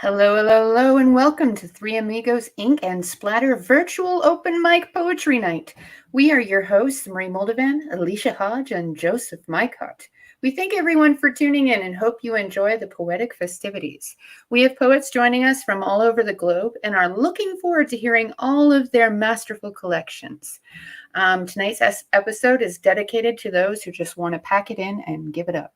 Hello, hello, hello, and welcome to Three Amigos Ink and Splatter Virtual Open Mic Poetry Night. We are your hosts, Marie Moldovan, Alicia Hodge, and Joseph Mycott. We thank everyone for tuning in and hope you enjoy the poetic festivities. We have poets joining us from all over the globe and are looking forward to hearing all of their masterful collections. Tonight's episode is dedicated to those who just want to pack it in and give it up.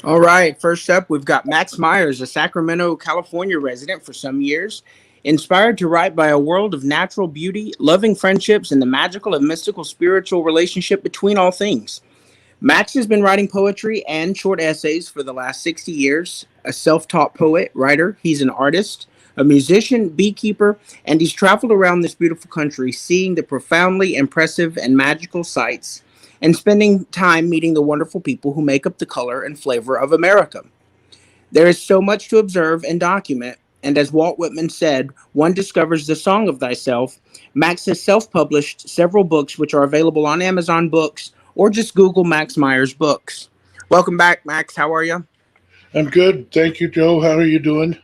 All right, first up, we've got Max Myers, a Sacramento, California resident for some years. Inspired to write by a world of natural beauty, loving friendships, and the magical and mystical spiritual relationship between all things. Max has been writing poetry and short essays for the last 60 years. A self taught poet, writer, he's an artist, a musician, beekeeper, and he's traveled around this beautiful country seeing the profoundly impressive and magical sights and spending time meeting the wonderful people who make up the color and flavor of America. There is so much to observe and document, and as Walt Whitman said, one discovers the song of thyself. Max has self published several books which are available on Amazon Books or just Google Max Myers Books. Welcome back, Max. How are you? I'm good. Thank you, Joe. How are you doing?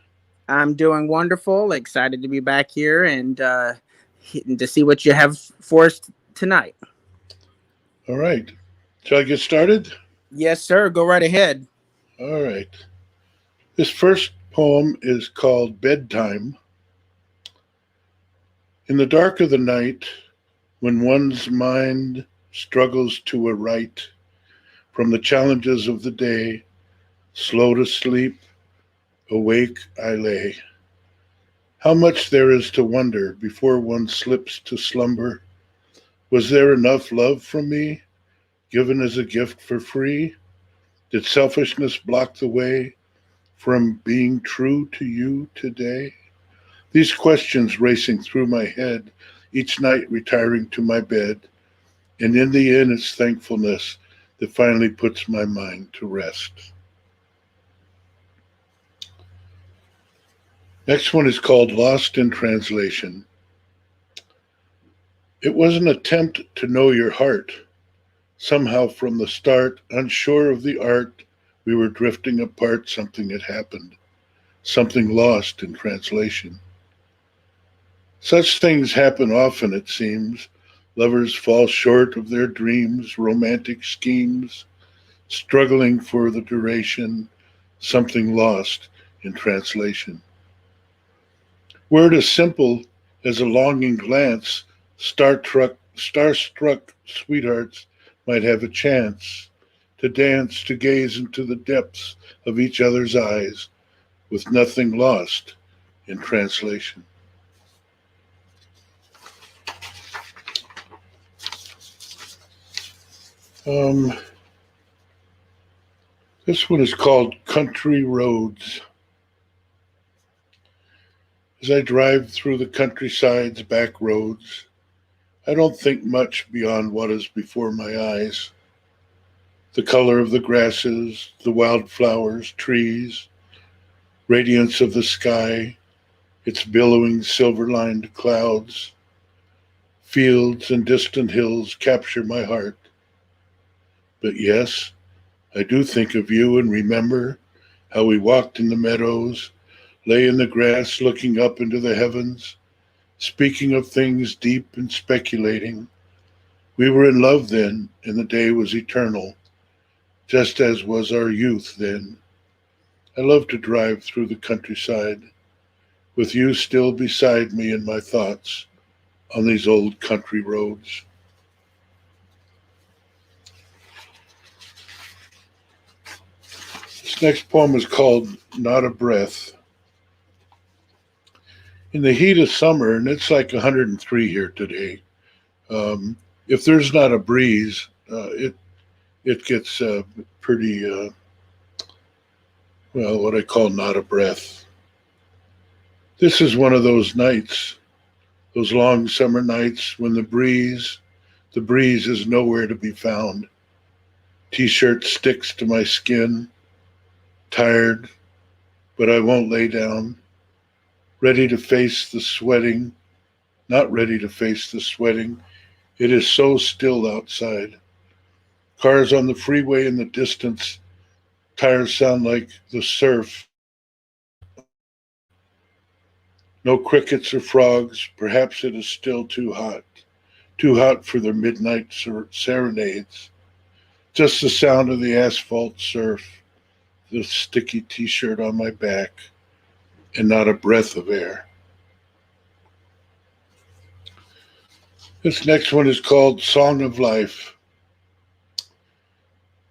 I'm doing wonderful. Excited to be back here and to see what you have for us tonight. All right. Shall I get started? Yes, sir. Go right ahead. All right. This first poem is called Bedtime. In the dark of the night, when one's mind struggles to aright from the challenges of the day, slow to sleep, awake I lay. How much there is to wonder before one slips to slumber. Was there enough love from me, given as a gift for free? Did selfishness block the way from being true to you today? These questions racing through my head, each night retiring to my bed, and in the end it's thankfulness that finally puts my mind to rest. Next one is called Lost in Translation. It was an attempt to know your heart. Somehow from the start, unsure of the art, we were drifting apart. Something had happened, something lost in translation. Such things happen often, it seems. Lovers fall short of their dreams, romantic schemes, struggling for the duration, something lost in translation. Word as simple as a longing glance, starstruck sweethearts might have a chance to dance, to gaze into the depths of each other's eyes with nothing lost in translation. Um, this one is called Country Roads. As I drive through the countryside's back roads, I don't think much beyond what is before my eyes. The color of the grasses, the wildflowers, trees, radiance of the sky, its billowing silver-lined clouds, fields and distant hills capture my heart. But yes, I do think of you and remember how we walked in the meadows, lay in the grass looking up into the heavens, speaking of things deep and speculating. We were in love then, and the day was eternal, just as was our youth then. I love to drive through the countryside, with you still beside me in my thoughts on these old country roads. This next poem is called Not a Breath. In the heat of summer, and it's like 103 here today, if there's not a breeze, it gets pretty, what I call not a breath. This is one of those nights, those long summer nights when the breeze is nowhere to be found. T-shirt sticks to my skin, tired, but I won't lay down. ready to face the sweating, not ready to face the sweating. It is so still outside. Cars on the freeway in the distance, tires sound like the surf on the lake. No crickets or frogs, perhaps it is still too hot for their midnight serenades. Just the sound of the asphalt surf, the sticky t shirt on my back, and not a breath of air. This next one is called Song of Life.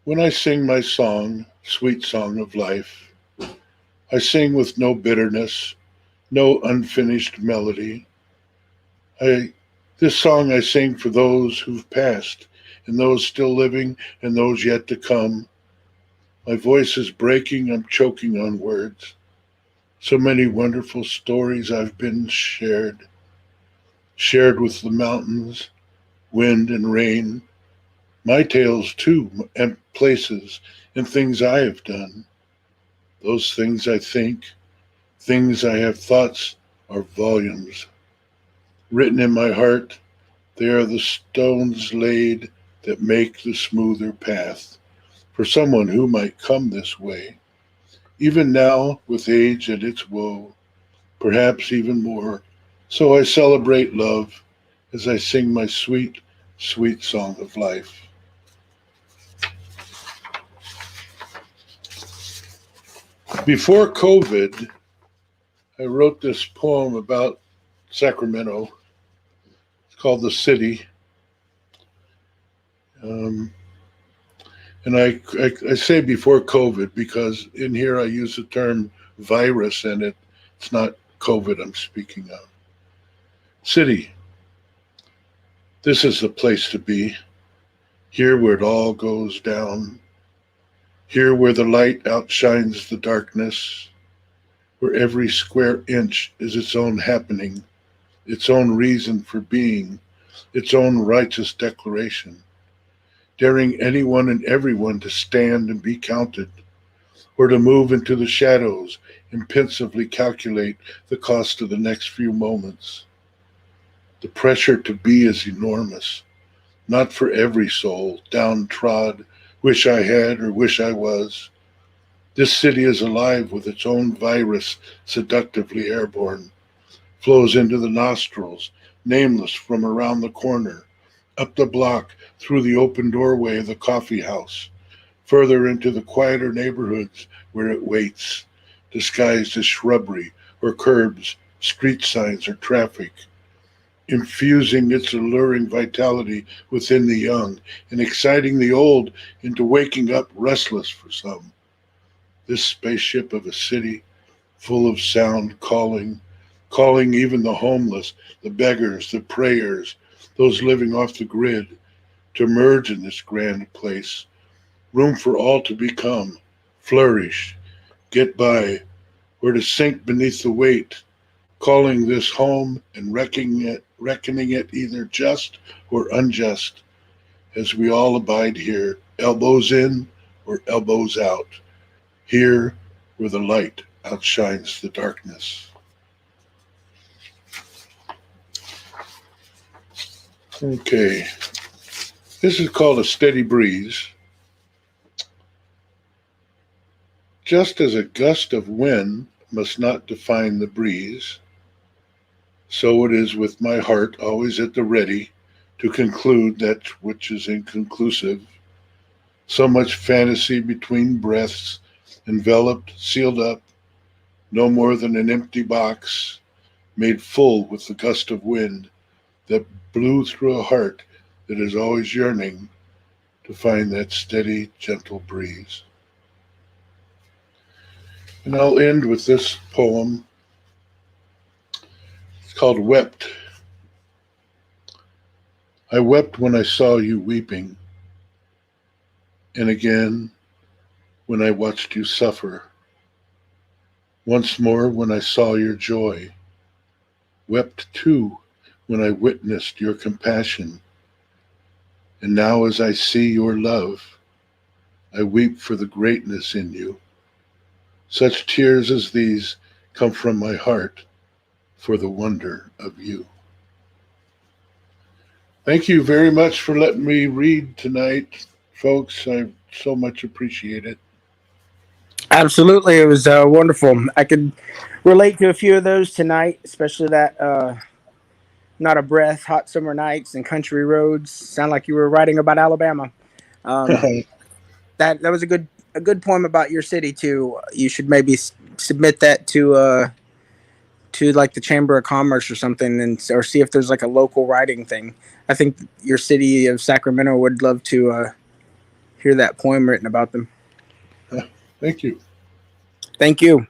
When I sing my song, sweet song of life, I sing with no bitterness, no unfinished melody. I This song I sing for those who've passed, and those still living, and those yet to come. My voice is breaking, I'm choking on words. So many wonderful stories I've been shared with the mountains, wind and rain. My tales too, and places and things I have done. Those things I think, things I have thoughts are volumes. Written in my heart, they are the stones laid that make the smoother path for someone who might come this way. Even now, with age and its woe, perhaps even more. So I celebrate love as I sing my sweet, sweet song of life. Before COVID, I wrote this poem about Sacramento. It's called The City. Um, and I say before COVID because in here I use the term virus and it's not COVID I'm speaking of. City, this is the place to be. Here where it all goes down. Here where the light outshines the darkness. Where every square inch is its own happening, its own reason for being, its own righteous declaration, daring anyone and everyone to stand and be counted, or to move into the shadows and pensively calculate the cost of the next few moments. The pressure to be is enormous, not for every soul, downtrod, wish I had or wish I was. This city is alive with its own virus, seductively airborne, flows into the nostrils, nameless from around the corner, up the block, through the open doorway of the coffee house, further into the quieter neighborhoods where it waits, disguised as shrubbery or curbs, street signs or traffic, infusing its alluring vitality within the young and exciting the old into waking up restless for some. This spaceship of a city full of sound calling even the homeless, the beggars, the prayers, those living off the grid, to merge in this grand place. Room for all to become, flourish, get by, or to sink beneath the weight, calling this home and reckoning it either just or unjust, as we all abide here, elbows in or elbows out, here where the light outshines the darkness. Okay, this is called A Steady Breeze. Just as a gust of wind must not define the breeze, so it is with my heart always at the ready to conclude that which is inconclusive. So much fantasy between breaths, enveloped, sealed up, no more than an empty box, made full with the gust of wind that blew through a heart that is always yearning to find that steady, gentle breeze. And I'll end with this poem. It's called Wept. I wept when I saw you weeping, and again when I watched you suffer. Once more when I saw your joy. Wept too when I witnessed your compassion. And now as I see your love, I weep for the greatness in you. Such tears as these come from my heart, for the wonder of you. Thank you very much for letting me read tonight, folks. I so much appreciate it. Absolutely, it was wonderful. I could relate to a few of those tonight, especially that "Not a Breath," "Hot Summer Nights," and "Country Roads." Sound like you were writing about Alabama. Um, that was a good poem about your city too. You should maybe submit that to like the Chamber of Commerce or something, and or see if there's like a local writing thing. I think your city of Sacramento would love to hear that poem written about them. Thank you. Thank you.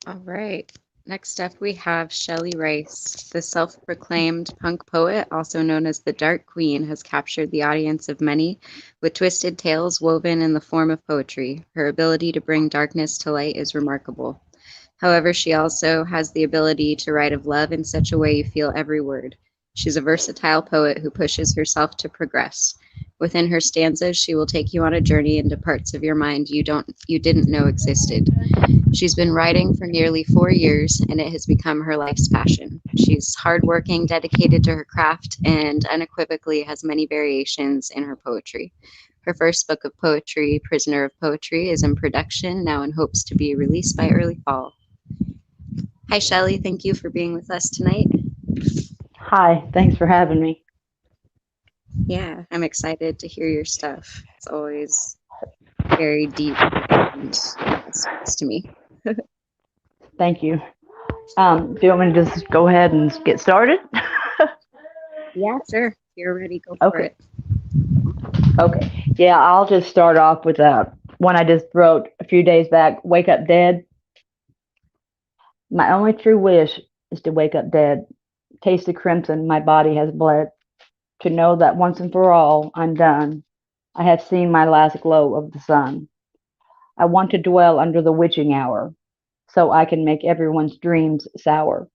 All right. Next up, we have Shelley Rice. The self proclaimed punk poet, also known as the Dark Queen, has captured the audience of many with twisted tales woven in the form of poetry. Her ability to bring darkness to light is remarkable. However, she also has the ability to write of love in such a way you feel every word. She's a versatile poet who pushes herself to progress. Within her stanzas, she will take you on a journey into parts of your mind you didn't know existed. She's been writing for nearly 4 years, and it has become her life's passion. She's hardworking, dedicated to her craft, and unequivocally has many variations in her poetry. Her first book of poetry, Prisoner of Poetry, is in production, now in hopes to be released by early fall. Hi, Shelley. Thank you for being with us tonight. Hi, thanks for having me. Yeah, I'm excited to hear your stuff. It's always very deep and speaks to me. Thank you. Do you want me to just go ahead and get started? Yeah, sure. If you're ready, go for Okay. it. Okay. Yeah, I'll just start off with one I just wrote a few days back, Wake Up Dead. My only true wish is to wake up dead, taste the crimson my body has bled, to know that once and for all I'm done. I have seen my last glow of the sun. I want to dwell under the witching hour, so I can make everyone's dreams sour.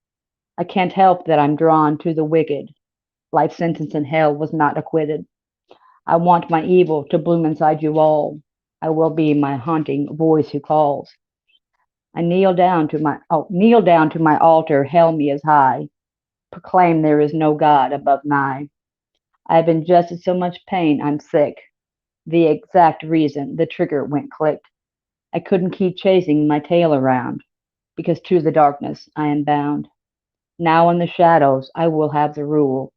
I can't help that I'm drawn to the wicked. Life sentence in hell was not acquitted. I want my evil to bloom inside you all. I will be my haunting voice who calls. I kneel down to my altar, hail me as high, proclaim there is no God above nigh. I have ingested so much pain, I'm sick. The exact reason the trigger went click. I couldn't keep chasing my tail around, because to the darkness I am bound. Now in the shadows I will have the rule.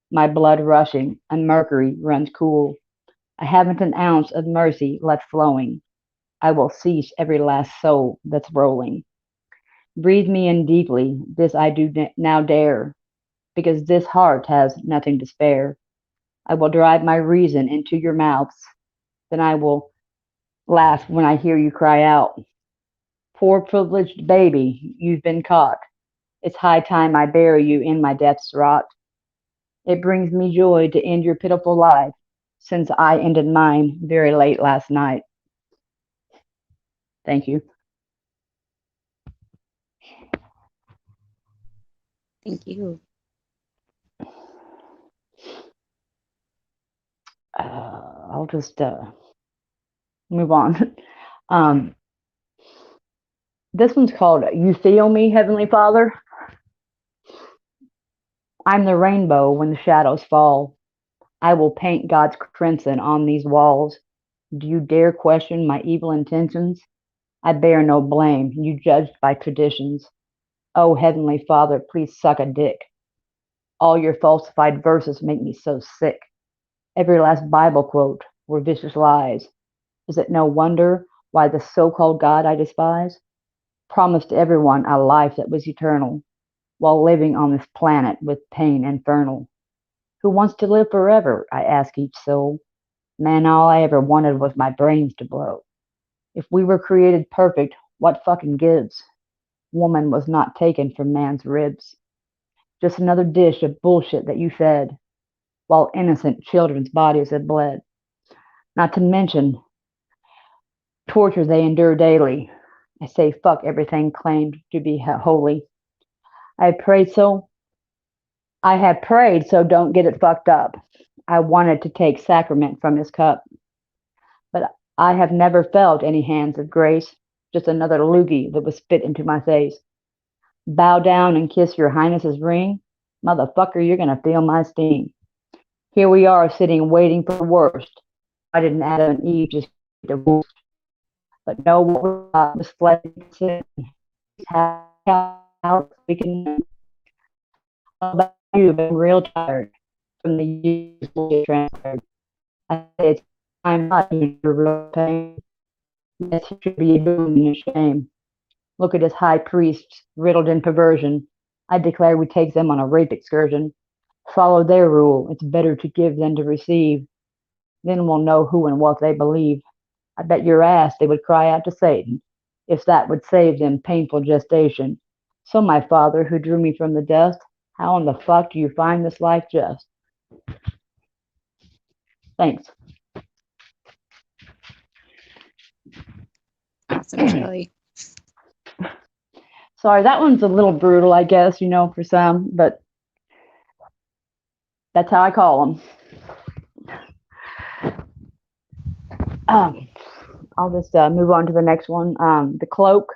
My blood rushing and mercury runs cool. I haven't an ounce of mercy left flowing. I will cease every last soul that's rolling. Breathe me in deeply, this I do now dare, because this heart has nothing to spare. I will drive my reason into your mouths, then I will laugh when I hear you cry out. Poor privileged baby, you've been caught. It's high time I bury you in my death's rot. It brings me joy to end your pitiful life, since I ended mine very late last night. Thank you. Thank you. I'll just move on. Um, this one's called You Feel Me, Heavenly Father. I'm the rainbow when the shadows fall. I will paint God's crimson on these walls. Do you dare question my evil intentions? I bear no blame. You judged by traditions. Oh, Heavenly Father, please suck a dick. All your falsified verses make me so sick. Every last Bible quote were vicious lies. Is it no wonder why the so called God I despise promised everyone a life that was eternal while living on this planet with pain infernal? Who wants to live forever? I ask each soul. Man, all I ever wanted was my brains to blow. If we were created perfect, what fucking gives? Woman was not taken from man's ribs. Just another dish of bullshit that you fed while innocent children's bodies had bled. Not to mention torture they endure daily. I say fuck everything claimed to be holy. I prayed so I have prayed so don't get it fucked up. I wanted to take sacrament from his cup, but I have never felt any hands of grace, just another loogie that was spit into my face. Bow down and kiss your highness's ring? Motherfucker, you're gonna feel my sting. Here we are sitting waiting for the worst. Why didn't Adam and Eve just get divorced? But no, what we got was flesh and sin. How we can about you, been real tired from the years we transferred. I say it's time not to real pain. Yes, he should be doomed and shame. Look at his high priests, riddled in perversion. I declare we take them on a rape excursion. Follow their rule. It's better to give than to receive. Then we'll know who and what they believe. I bet your ass they would cry out to Satan, if that would save them painful gestation. So, my father, who drew me from the dust, how in the fuck do you find this life just? Thanks. Awesome, Shelley. Sorry, that one's a little brutal, I guess, for some, but that's how I call them. I'll just move on to the next one. The cloak.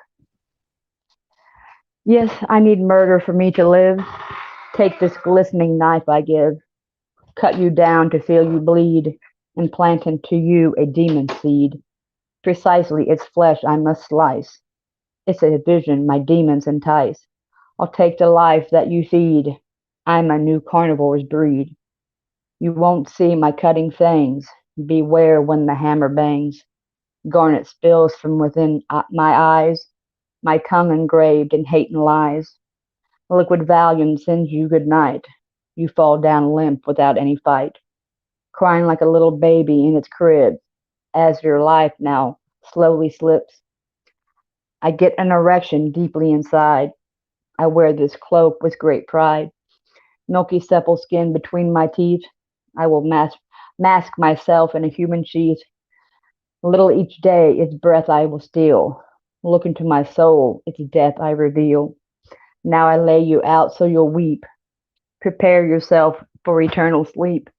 Yes, I need murder for me to live. Take this glistening knife I give. Cut you down to feel you bleed, and plant into you a demon seed. Precisely its flesh I must slice. It's a vision my demons entice. I'll take the life that you feed. I'm a new carnivore's breed. You won't see my cutting fangs. Beware when the hammer bangs. Garnet spills from within my eyes. My tongue engraved in hate and lies. Liquid Valium sends you good night. You fall down limp without any fight, crying like a little baby in its crib, as your life now slowly slips. I get an erection deeply inside. I wear this cloak with great pride. Milky supple skin between my teeth. I will mask myself in a human sheath. Little each day its breath I will steal. Look into my soul, its death I reveal. Now I lay you out so you'll weep. Prepare yourself for eternal sleep.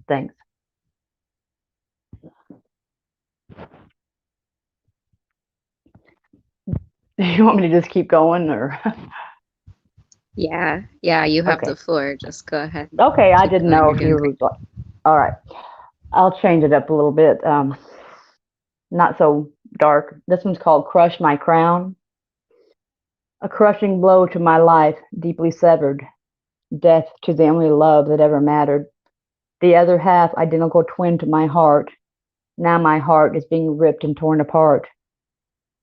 Thanks. Do you want me to just keep going, or? Yeah, you have Okay. the floor. Just go ahead. Okay, I Keep didn't going. know You're if doing you great. were. All right, I'll change it up a little bit. Not so dark. This one's called "Crush My Crown." A crushing blow to my life, deeply severed. Death to the only love that ever mattered. The other half, identical twin to my heart. Now my heart is being ripped and torn apart.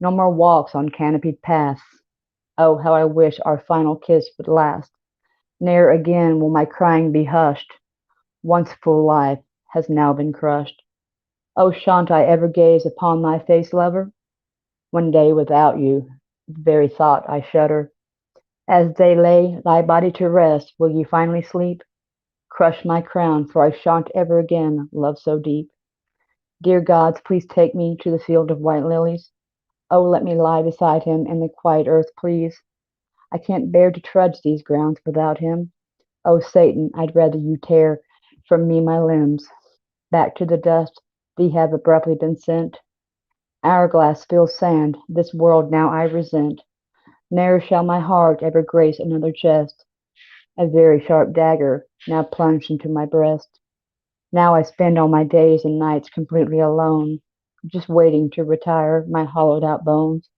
No more walks on canopied paths. Oh, how I wish our final kiss would last. Ne'er again will my crying be hushed. Once full life has now been crushed. Oh, shan't I ever gaze upon thy face, lover? One day without you, the very thought I shudder. As they lay thy body to rest, will ye finally sleep? Crush my crown, for I shan't ever again love so deep. Dear gods, please take me to the field of white lilies. Oh, let me lie beside him in the quiet earth, please. I can't bear to trudge these grounds without him. Oh, Satan, I'd rather you tear from me my limbs. Back to the dust, thee have abruptly been sent. Hourglass fills sand, this world now I resent. Ne'er shall my heart ever grace another chest. A very sharp dagger now plunged into my breast. Now I spend all my days and nights completely alone, just waiting to retire my hollowed out bones,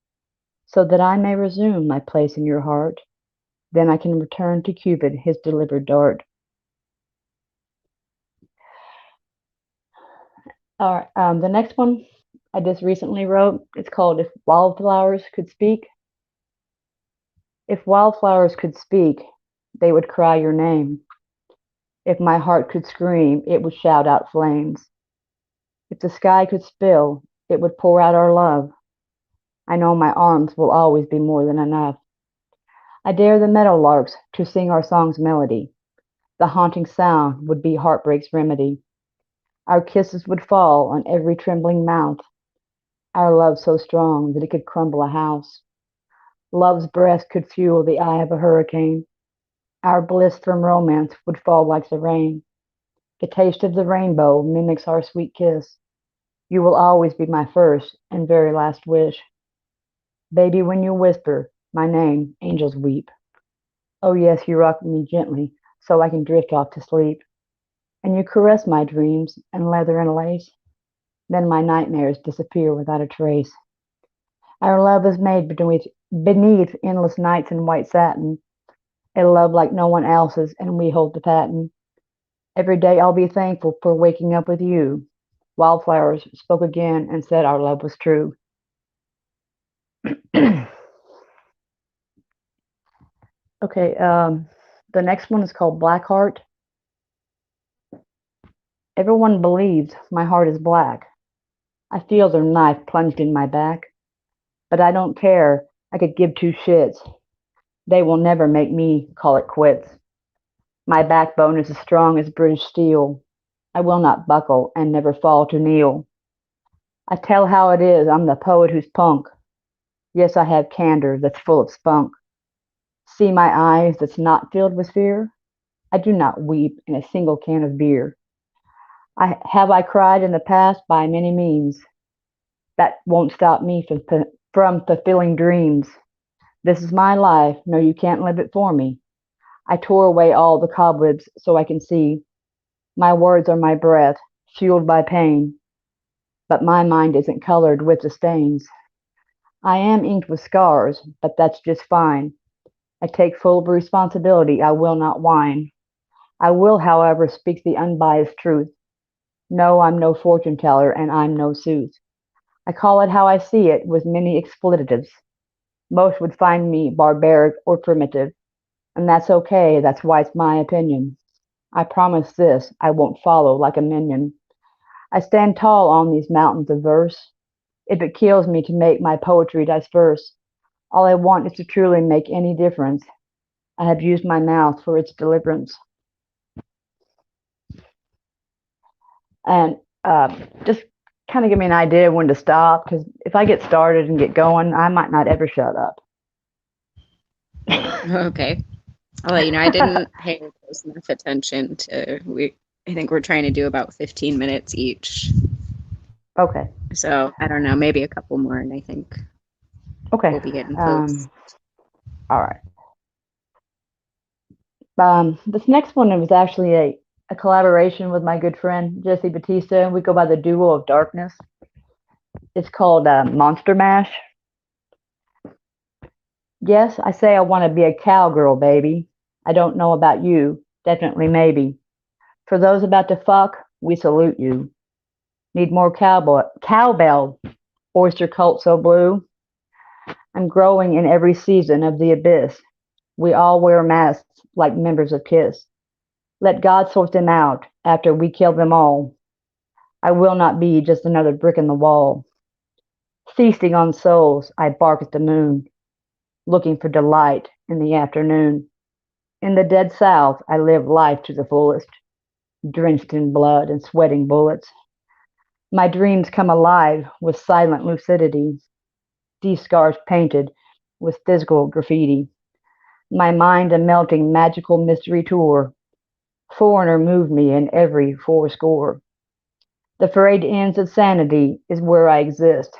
so that I may resume my place in your heart. Then I can return to Cupid his delivered dart. All right, the next one I just recently wrote. It's called "If Wildflowers Could Speak." If wildflowers could speak, they would cry your name. If my heart could scream, it would shout out flames. If the sky could spill, it would pour out our love. I know my arms will always be more than enough. I dare the meadowlarks to sing our song's melody. The haunting sound would be heartbreak's remedy. Our kisses would fall on every trembling mouth. Our love so strong that it could crumble a house. Love's breath could fuel the eye of a hurricane. Our bliss from romance would fall like the rain. The taste of the rainbow mimics our sweet kiss. You will always be my first and very last wish. Baby, when you whisper my name, angels weep. Oh, yes, you rock me gently so I can drift off to sleep. And you caress my dreams in leather and lace. Then my nightmares disappear without a trace. Our love is made beneath endless nights in white satin, a love like no one else's, and we hold the patent. Every day I'll be thankful for waking up with you. Wildflowers spoke again and said our love was true. Okay, the next one is called Blackheart. Everyone believes my heart is black. I feel their knife plunged in my back, but I don't care. I could give two shits. They will never make me call it quits. My backbone is as strong as British steel. I will not buckle and never fall to kneel. I tell how it is, I'm the poet who's punk. Yes, I have candor that's full of spunk. See my eyes that's not filled with fear? I do not weep in a single can of beer. I cried in the past by many means. That won't stop me from fulfilling dreams. This is my life. No, you can't live it for me. I tore away all the cobwebs so I can see. My words are my breath, fueled by pain. But my mind isn't colored with the stains. I am inked with scars, but that's just fine. I take full responsibility. I will not whine. I will, however, speak the unbiased truth. No, I'm no fortune teller, and I'm no sooth. I call it how I see it, with many expletives. Most would find me barbaric or primitive, and that's okay. That's why it's my opinion. I promise this, I won't follow like a minion. I stand tall on these mountains of verse. If it kills me to make my poetry disperse, all I want is to truly make any difference. I have used my mouth for its deliverance. And just kind of give me an idea when to stop, because if I get started and get going, I might not ever shut up. Okay. I'll let you know. I didn't pay close enough attention to I think we're trying to do about 15 minutes each. Okay. So I don't know, maybe a couple more, and I think Okay. we'll be getting close. All right. This next one was actually a collaboration with my good friend Jesse Batista. We go by the Duo of Darkness. It's called Monster Mash. Yes, I say I want to be a cowgirl, baby. I don't know about you. Definitely maybe. For those about to fuck, we salute you. Need more cowbell, oyster cult so blue. I'm growing in every season of the abyss. We all wear masks like members of KISS. Let God sort them out after we kill them all. I will not be just another brick in the wall. Feasting on souls, I bark at the moon, looking for delight in the afternoon. In the dead south, I live life to the fullest, drenched in blood and sweating bullets. My dreams come alive with silent lucidity, these scars painted with physical graffiti. My mind a melting magical mystery tour. Foreigner moved me in every fourscore. The frayed ends of sanity is where I exist.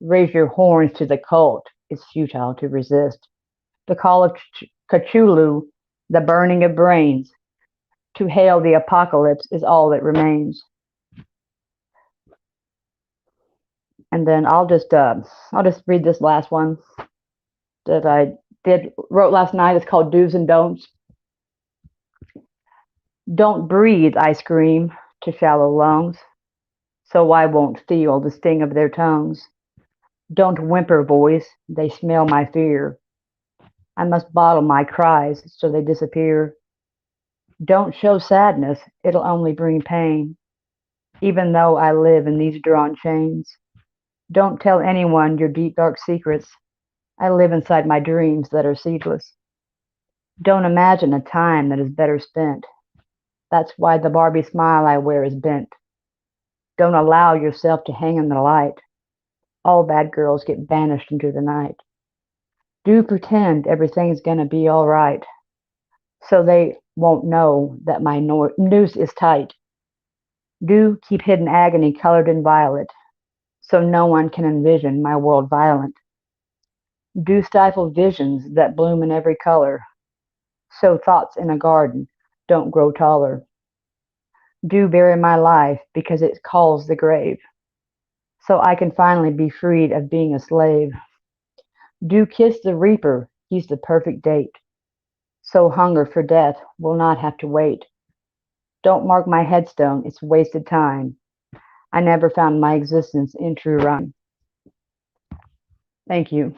Raise your horns to the cult. It's futile to resist. The call of Cthulhu, the burning of brains. To hail the apocalypse is all that remains. And then I'll just read this last one that I wrote last night. It's called Do's and Don'ts. Don't breathe, I scream to shallow lungs, so I won't feel the sting of their tongues. Don't whimper, voice, they smell my fear. I must bottle my cries so they disappear. Don't show sadness, it'll only bring pain, even though I live in these drawn chains. Don't tell anyone your deep dark secrets. I live inside my dreams that are seedless. Don't imagine a time that is better spent. That's why the Barbie smile I wear is bent. Don't allow yourself to hang in the light. All bad girls get banished into the night. Do pretend everything's gonna be all right, so they won't know that my noose is tight. Do keep hidden agony colored in violet, so no one can envision my world violent. Do stifle visions that bloom in every color, so thoughts in a garden don't grow taller. Do bury my life because it calls the grave, so I can finally be freed of being a slave. Do kiss the reaper, he's the perfect date, so hunger for death will not have to wait. Don't mark my headstone, it's wasted time. I never found my existence in true rhyme. Thank you.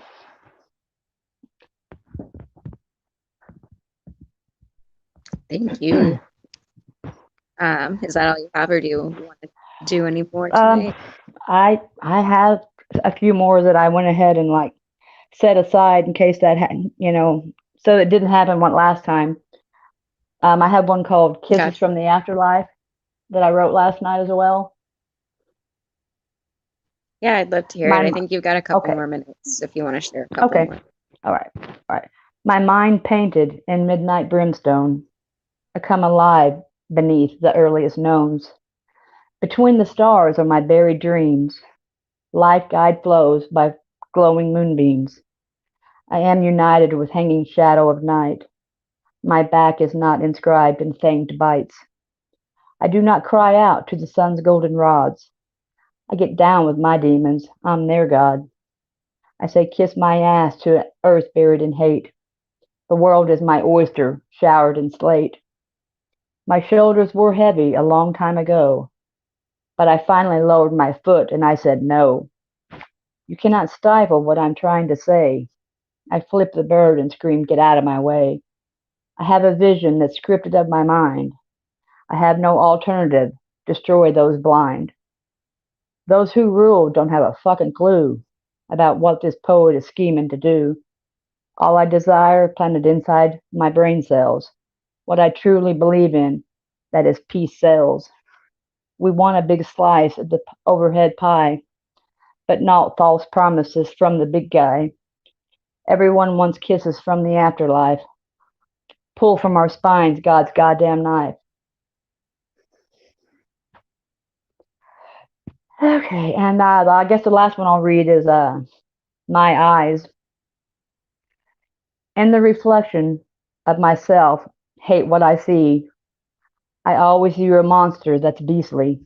Thank you. Is that all you have, or do you want to do any more Um, tonight? I have a few more that I went ahead and like set aside in case that had, so it didn't happen one last time. I have one called Okay. Kisses from the Afterlife that I wrote last night as well. Yeah, I'd love to hear it. I think you've got a couple more minutes if you want to share a couple more. All right. My mind painted in midnight brimstone, I come alive beneath the earliest gnomes. Between the stars are my buried dreams. Life guide flows by glowing moonbeams. I am united with hanging shadow of night. My back is not inscribed in fanged bites. I do not cry out to the sun's golden rods. I get down with my demons. I'm their god. I say kiss my ass to earth buried in hate. The world is my oyster, showered in slate. My shoulders were heavy a long time ago, but I finally lowered my foot and I said no. You cannot stifle what I'm trying to say. I flipped the bird and screamed, get out of my way. I have a vision that's scripted of my mind. I have no alternative. Destroy those blind. Those who rule don't have a fucking clue about what this poet is scheming to do. All I desire planted inside my brain cells. What I truly believe in, that is peace sells. We want a big slice of the overhead pie, but not false promises from the big guy. Everyone wants kisses from the afterlife. Pull from our spines God's goddamn knife. Okay, and I guess the last one I'll read is My Eyes. In the reflection of myself, hate what I see. I always hear a monster that's beastly.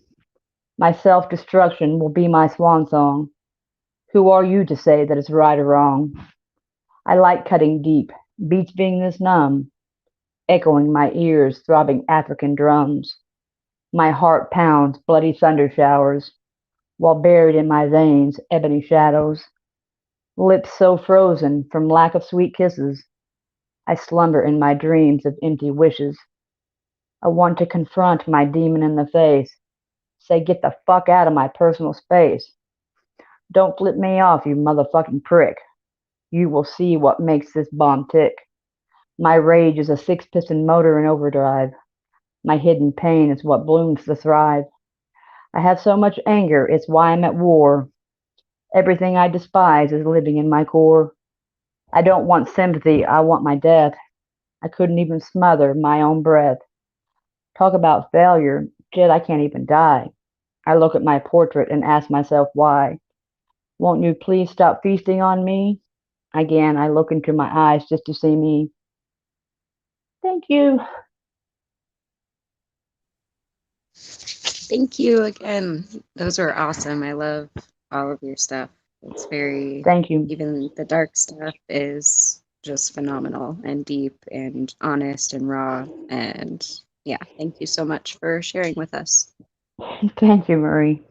My self-destruction will be my swan song. Who are you to say that it's right or wrong? I like cutting deep, beats being this numb, echoing my ears, throbbing African drums. My heart pounds bloody thunder showers, while buried in my veins, ebony shadows. Lips so frozen from lack of sweet kisses, I slumber in my dreams of empty wishes. I want to confront my demon in the face, say, get the fuck out of my personal space. Don't flip me off, you motherfucking prick. You will see what makes this bomb tick. My rage is a six-piston motor in overdrive. My hidden pain is what blooms to thrive. I have so much anger, it's why I'm at war. Everything I despise is living in my core. I don't want sympathy, I want my death. I couldn't even smother my own breath. Talk about failure, shit, I can't even die. I look at my portrait and ask myself why. Won't you please stop feasting on me? Again, I look into my eyes just to see me. Thank you. Thank you again. Those were awesome. I love all of your stuff. It's very, Thank you. even the dark stuff is just phenomenal and deep and honest and raw. And yeah, thank you so much for sharing with us. Thank you, Marie.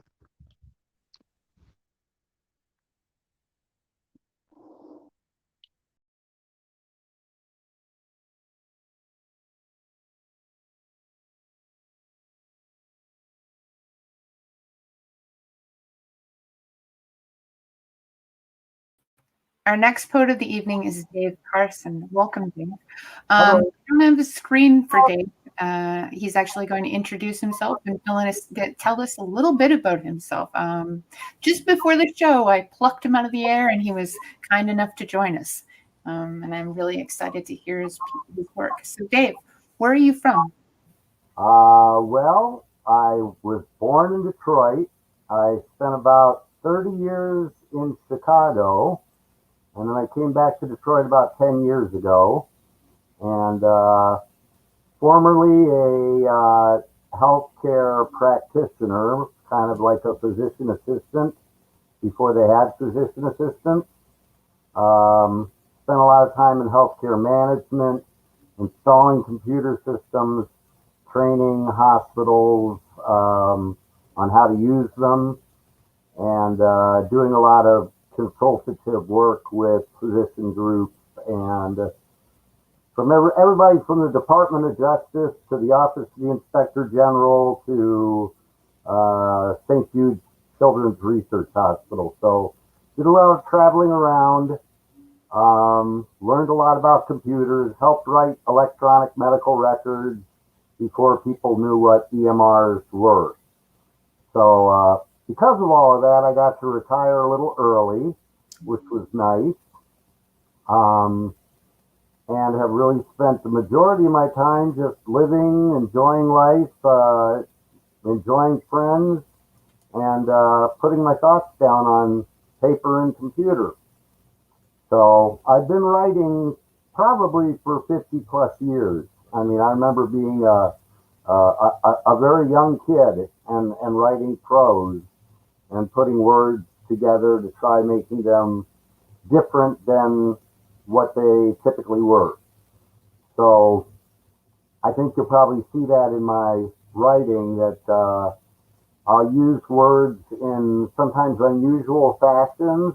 Our next poet of the evening is Dave Carson. Welcome, Dave. I don't have a screen for Dave. He's actually going to introduce himself and tell us a little bit about himself. Just before the show, I plucked him out of the air, and he was kind enough to join us. And I'm really excited to hear his work. So, Dave, where are you from? Well, I was born in Detroit. I spent about 30 years in Chicago, and then I came back to Detroit about 10 years ago. And formerly a healthcare practitioner, kind of like a physician assistant before they had physician assistants. Spent a lot of time in healthcare management, installing computer systems, training hospitals on how to use them, and doing a lot of consultative work with physician groups and from everybody from the Department of Justice to the Office of the Inspector General to St. Jude's Children's Research Hospital. So did a lot of traveling around, learned a lot about computers, helped write electronic medical records before people knew what EMRs were. So because of all of that, I got to retire a little early, which was nice. And have really spent the majority of my time just living, enjoying life, enjoying friends, and putting my thoughts down on paper and computer. So I've been writing probably for 50 plus years. I mean, I remember being a very young kid and writing prose and putting words together to try making them different than what they typically were. So I think you'll probably see that in my writing that I'll use words in sometimes unusual fashions,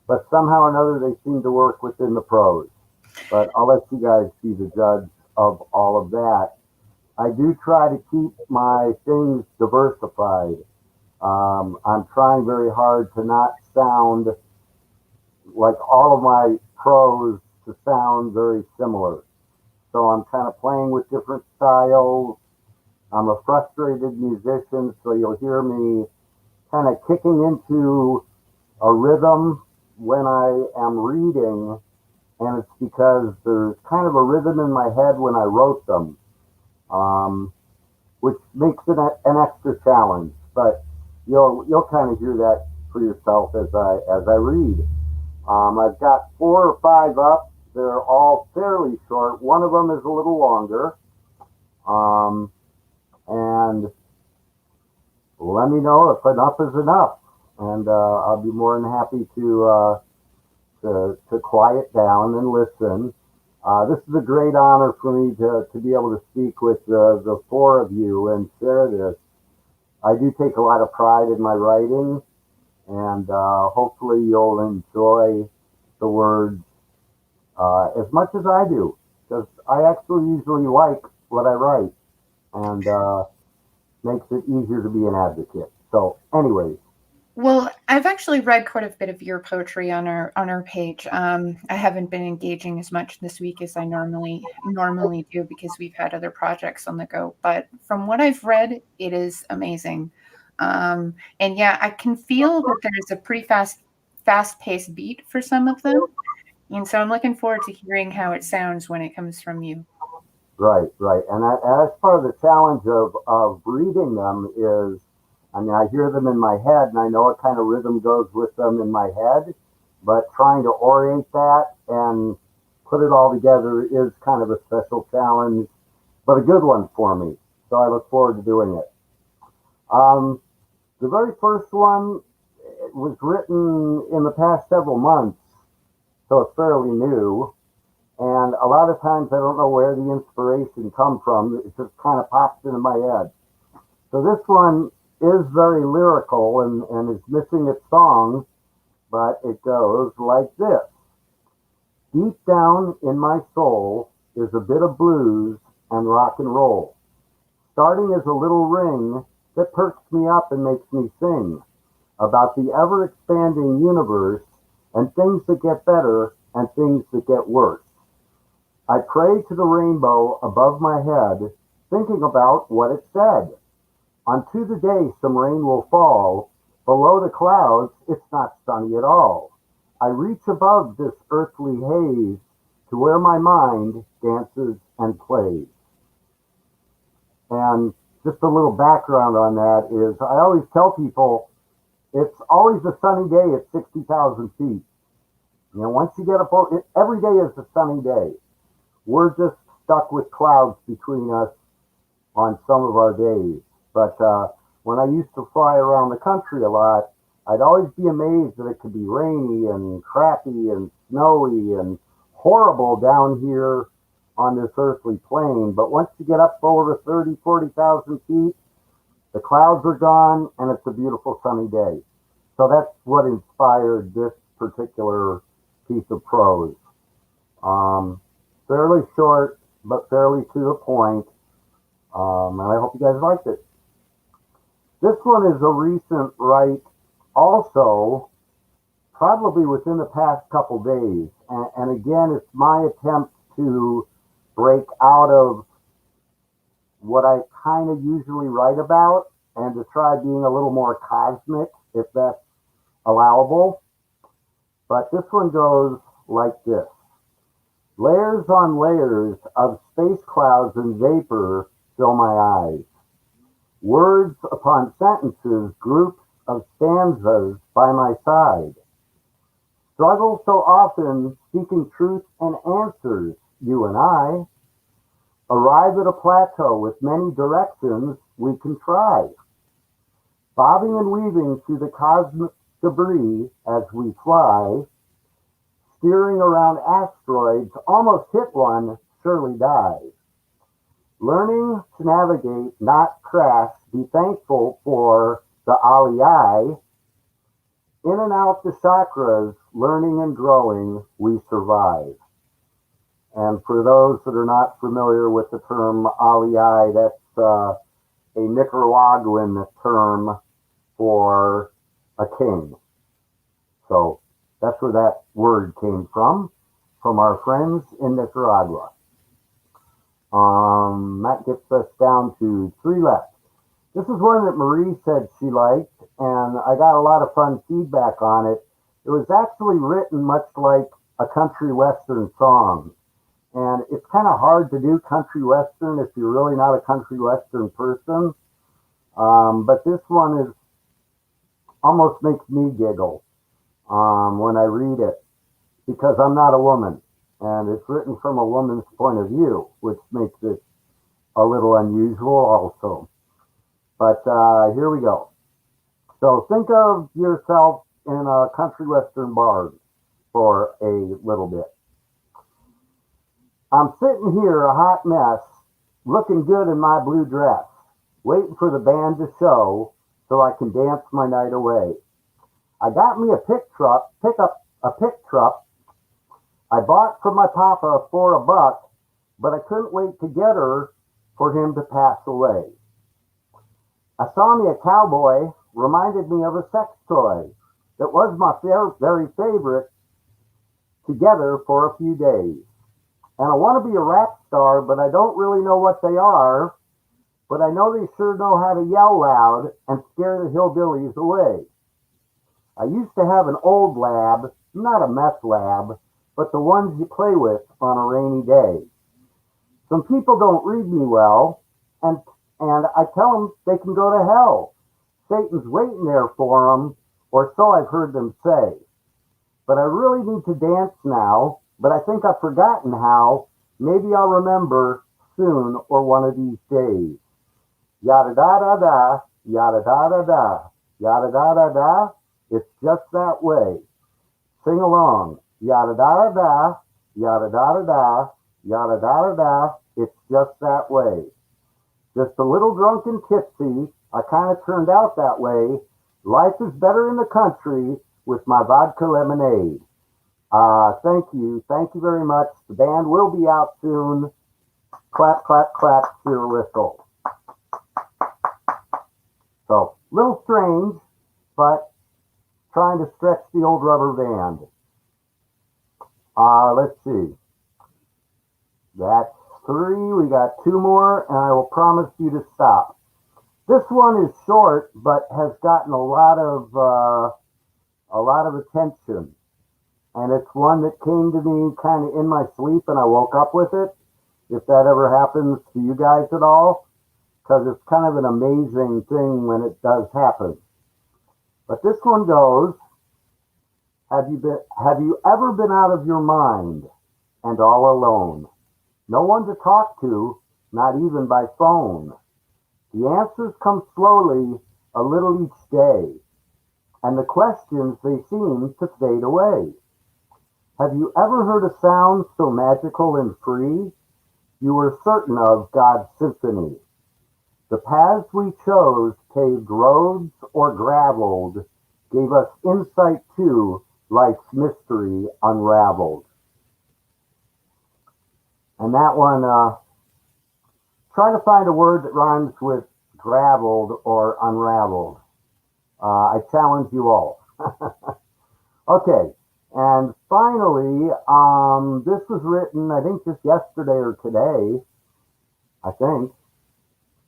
but somehow or another they seem to work within the prose. But I'll let you guys be the judge of all of that. I do try to keep my things diversified. I'm trying very hard to not sound like all of my prose to sound very similar. So I'm kind of playing with different styles. I'm a frustrated musician, so you'll hear me kind of kicking into a rhythm when I am reading, and it's because there's kind of a rhythm in my head when I wrote them, which makes it an extra challenge. But you'll kind of hear that for yourself as I read. I've got 4 or 5 up. They're all fairly short. One of them is a little longer. And let me know if enough is enough. And I'll be more than happy to quiet down and listen. This is a great honor for me to be able to speak with the 4 of you and share this. I do take a lot of pride in my writing, and hopefully you'll enjoy the words as much as I do, because I actually usually like what I write, and makes it easier to be an advocate. So anyways. Well, I've actually read quite a bit of your poetry on our page. I haven't been engaging as much this week as I normally do because we've had other projects on the go. But from what I've read, it is amazing. And yeah, I can feel that there's a pretty fast-paced beat for some of them. And so I'm looking forward to hearing how it sounds when it comes from you. Right. And that's part of the challenge of reading them is, I mean, I hear them in my head and I know what kind of rhythm goes with them in my head, but trying to orient that and put it all together is kind of a special challenge, but a good one for me. So I look forward to doing it. The very first one was written in the past several months, so it's fairly new. And a lot of times I don't know where the inspiration comes from. It just kind of pops into my head. So this one is very lyrical and is missing its song, but it goes like this. Deep down in my soul is a bit of blues and rock and roll, starting as a little ring that perks me up and makes me sing about the ever-expanding universe and things that get better and things that get worse. I pray to the rainbow above my head, thinking about what it said. Unto the day some rain will fall, below the clouds it's not sunny at all. I reach above this earthly haze to where my mind dances and plays. And just a little background on that is I always tell people it's always a sunny day at 60,000 feet. You know, once you get up, every day is a sunny day. We're just stuck with clouds between us on some of our days. But when I used to fly around the country a lot, I'd always be amazed that it could be rainy and crappy and snowy and horrible down here on this earthly plane. But once you get up over 30, 40,000 feet, the clouds are gone and it's a beautiful sunny day. So that's what inspired this particular piece of prose. Fairly short, but fairly to the point. And I hope you guys liked it. This one is a recent write, also probably within the past couple days. And again, it's my attempt to break out of what I kind of usually write about and to try being a little more cosmic, if that's allowable. But this one goes like this. Layers on layers of space clouds and vapor fill my eyes. Words upon sentences, groups of stanzas by my side. Struggle so often seeking truth and answers, you and I. Arrive at a plateau with many directions we can try. Bobbing and weaving through the cosmic debris as we fly. Steering around asteroids, almost hit one, surely die. Learning to navigate, not crash, be thankful for the aliyah. In and out the chakras, learning and growing, we survive. And for those that are not familiar with the term aliyah, that's a Nicaraguan term for a king. So that's where that word came from our friends in Nicaragua. That gets us down to 3 left. This is one that Marie said she liked, and I got a lot of fun feedback on it. It was actually written much like a country western song. And it's kind of hard to do country western if you're really not a country western person. But this one is almost makes me giggle when I read it, because I'm not a woman, and it's written from a woman's point of view, which makes it a little unusual also. But here we go. So think of yourself in a country western bar for a little bit. I'm sitting here a hot mess, looking good in my blue dress, waiting for the band to show so I can dance my night away. I got me a pick truck I bought from my papa for $1, but I couldn't wait to get her for him to pass away. I saw me a cowboy, reminded me of a sex toy that was my very favorite, together for a few days. And I want to be a rap star, but I don't really know what they are, but I know they sure know how to yell loud and scare the hillbillies away. I used to have an old lab, not a meth lab, but the ones you play with on a rainy day. Some people don't read me well, and I tell them they can go to hell. Satan's waiting there for them, or so I've heard them say. But I really need to dance now, but I think I've forgotten how. Maybe I'll remember soon or one of these days. Yada da da da, yada da da da, yada da da da. It's just that way. Sing along. Yada da da da, yada da da da, yada da da da. It's just that way. Just a little drunk and tipsy. I kind of turned out that way. Life is better in the country with my vodka lemonade. Thank you. Thank you very much. The band will be out soon. Clap, clap, clap, cheer whistle. So, little strange, but trying to stretch the old rubber band. Let's see. That's 3. We got 2 more, and I will promise you to stop. This one is short, but has gotten a lot of attention. And it's one that came to me kind of in my sleep, and I woke up with it. If that ever happens to you guys at all, because it's kind of an amazing thing when it does happen. But this one goes, have you ever been out of your mind and all alone? No one to talk to, not even by phone. The answers come slowly, a little each day, and the questions, they seem to fade away. Have you ever heard a sound so magical and free? You were certain of God's symphony. The paths we chose, paved roads or graveled, gave us insight to life's mystery unraveled. And that one, try to find a word that rhymes with graveled or unraveled. I challenge you all. Okay, and finally, this was written, I think, just yesterday or today. I think.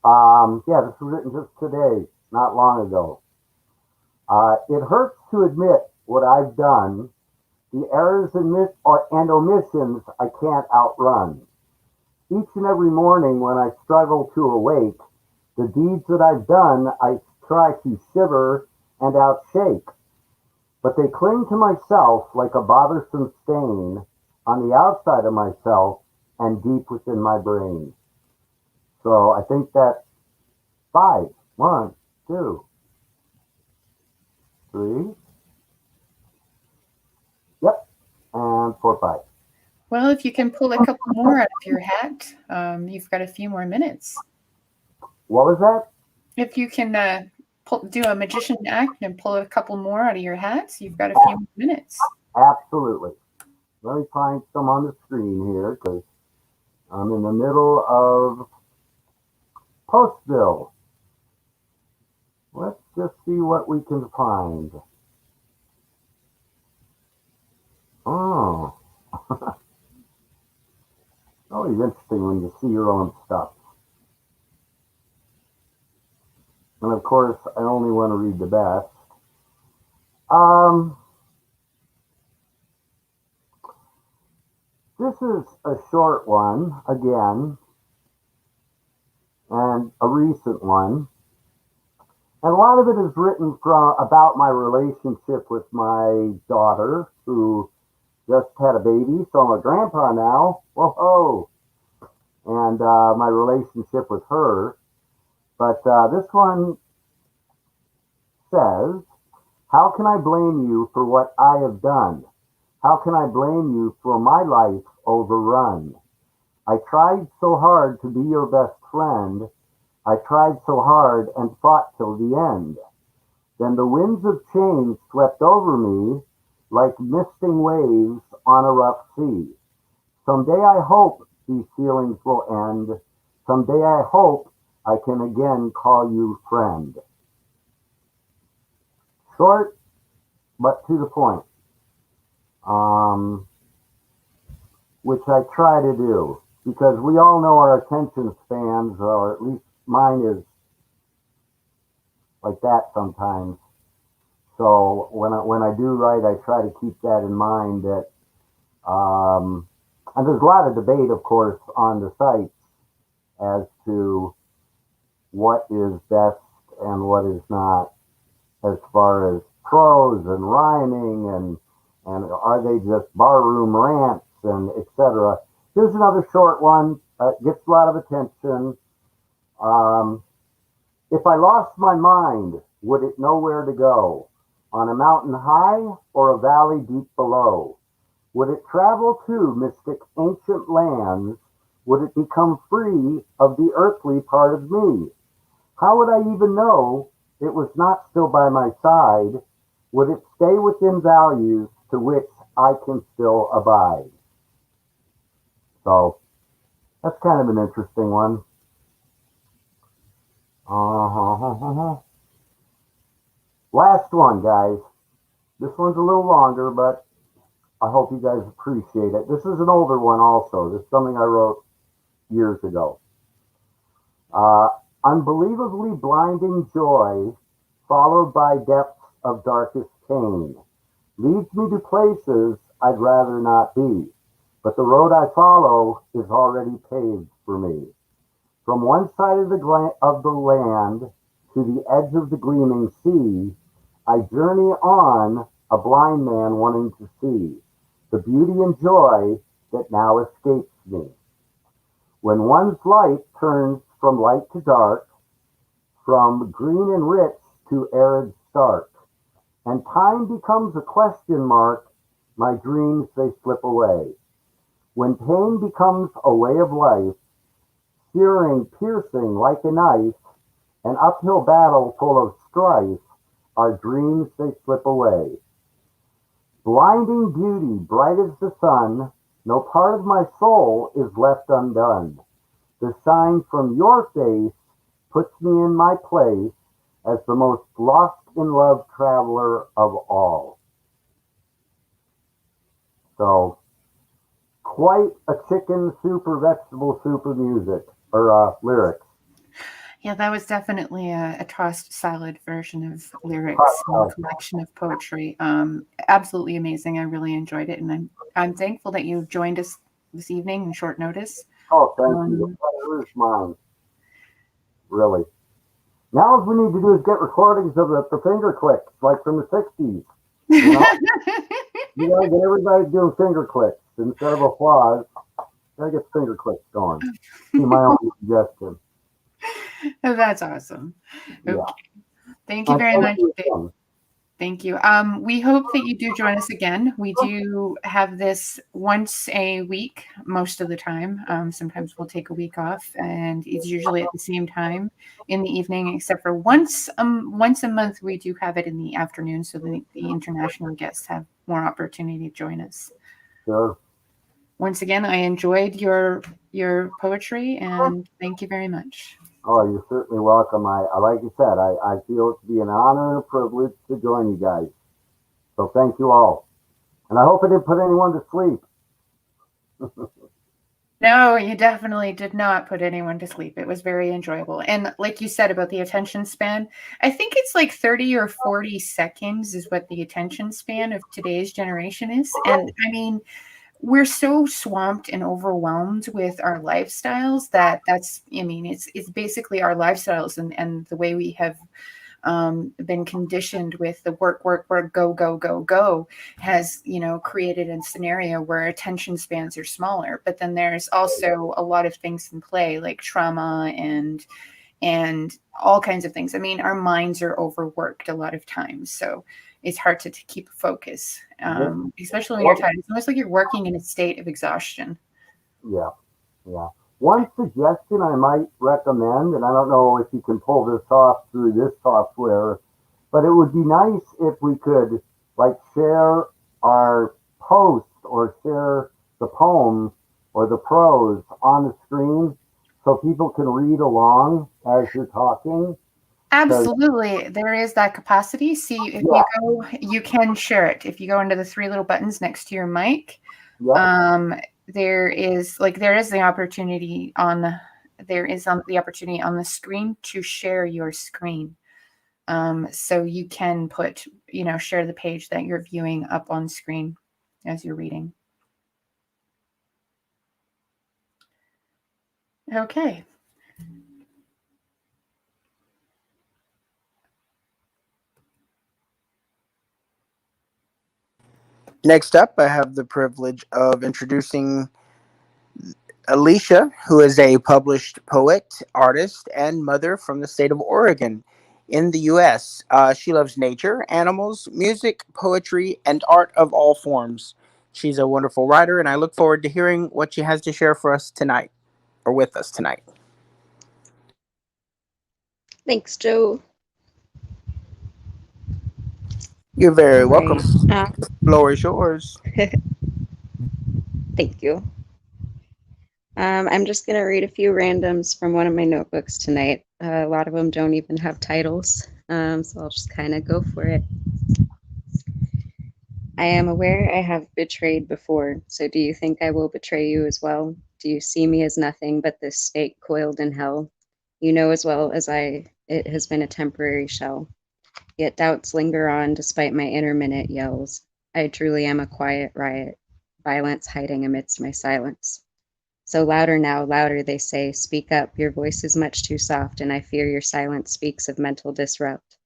Yeah, this was written just today, not long ago. It hurts to admit what I've done. The errors and omissions I can't outrun. Each and every morning when I struggle to awake, the deeds that I've done, I try to shiver and outshake. But they cling to myself like a bothersome stain on the outside of myself and deep within my brain. So I think that's 5. 1, 2, 3. Yep. And 4, 5. Well, if you can pull a couple more out of your hat, you've got a few more minutes. What was that? If you can do a magician act and pull a couple more out of your hats, you've got a few more minutes. Absolutely. Let me find some on the screen here because I'm in the middle of Postville. Let's just see what we can find. Oh. Always interesting when you see your own stuff. And of course, I only want to read the best. This is a short one, again, and a recent one. And a lot of it is written about my relationship with my daughter, who just had a baby, so I'm a grandpa now. Whoa! And my relationship with her. But this one says, how can I blame you for what I have done? How can I blame you for my life overrun? I tried so hard to be your best friend. I tried so hard and fought till the end. Then the winds of change swept over me like misting waves on a rough sea. Someday I hope these feelings will end. Someday I hope I can again call you friend. Short, but to the point. Which I try to do, because we all know our attention spans, or at least mine is like that sometimes. So when I do write, I try to keep that in mind. That and there's a lot of debate, of course, on the site as to what is best and what is not, as far as prose and rhyming and are they just barroom rants and etc. Here's another short one. Gets a lot of attention. If I lost my mind, would it know where to go? On a mountain high or a valley deep below? Would it travel to mystic ancient lands? Would it become free of the earthly part of me? How would I even know it was not still by my side? Would it stay within values to which I can still abide? So that's kind of an interesting one. Last one, guys. This one's a little longer, but I hope you guys appreciate it. This is an older one also. This is something I wrote years ago. Unbelievably blinding joy, followed by depths of darkest pain, leads me to places I'd rather not be, but the road I follow is already paved for me. From one side of of the land to the edge of the gleaming sea, I journey on, a blind man wanting to see the beauty and joy that now escapes me. When one's life turns from light to dark, from green and rich to arid stark, and time becomes a question mark, my dreams they slip away. When pain becomes a way of life, searing, piercing like a knife, an uphill battle full of strife, our dreams they slip away. Blinding beauty, bright as the sun, no part of my soul is left undone. The sign from your face puts me in my place as the most lost in love traveler of all. So, quite a chicken soup or vegetable soup of music, or lyrics. Yeah, that was definitely a tossed salad version of lyrics and a collection of poetry. Absolutely amazing. I really enjoyed it, and I'm thankful that you joined us this evening in short notice. Oh, thank you. The pleasure is mine. Really. Now what we need to do is get recordings of the finger clicks, like from the 60s. You know? You gotta get everybody doing finger clicks instead of applause. Gotta get finger clicks going. See my own suggestion. That's awesome. Yeah. Okay. Thank you very much. Thank you. We hope that you do join us again. We do have this once a week, most of the time. Sometimes we'll take a week off, and it's usually at the same time in the evening, except for once a month we do have it in the afternoon, so the international guests have more opportunity to join us. Sure. Once again, I enjoyed your poetry, and thank you very much. Oh, you're certainly welcome. I like you said, I feel it to be an honor and a privilege to join you guys. So thank you all. And I hope I didn't put anyone to sleep. No, you definitely did not put anyone to sleep. It was very enjoyable. And like you said about the attention span, I think it's like 30 or 40 seconds is what the attention span of today's generation is. And I mean, we're so swamped and overwhelmed with our lifestyles it's basically our lifestyles and the way we have been conditioned with the work, go, go, go, go has, created a scenario where attention spans are smaller. But then there's also a lot of things in play like trauma and all kinds of things. I mean, our minds are overworked a lot of times. So it's hard to keep focus, especially when you're tired. It's almost like you're working in a state of exhaustion. Yeah, yeah. One suggestion I might recommend, and I don't know if you can pull this off through this software, but it would be nice if we could like share our post or share the poem or the prose on the screen so people can read along as you're talking. Absolutely. There is that capacity. See, if you go, you can share it. If you go into the three little buttons next to your mic, there is the opportunity on the screen to share your screen. So you can share the page that you're viewing up on screen as you're reading. Okay. Next up, I have the privilege of introducing Alicia, who is a published poet, artist, and mother from the state of Oregon in the U.S. She loves nature, animals, music, poetry, and art of all forms. She's a wonderful writer, and I look forward to hearing what she has to share for us tonight, or with us tonight. Thanks, Joe. You're very welcome. The floor is yours. Thank you. I'm just going to read a few randoms from one of my notebooks tonight. A lot of them don't even have titles, so I'll just kind of go for it. I am aware I have betrayed before, so do you think I will betray you as well? Do you see me as nothing but this snake coiled in hell? You know as well as I, it has been a temporary shell. Yet doubts linger on despite my intermittent yells. I truly am a quiet riot, violence hiding amidst my silence. So louder now, louder, they say, speak up, your voice is much too soft, and I fear your silence speaks of mental disrupt.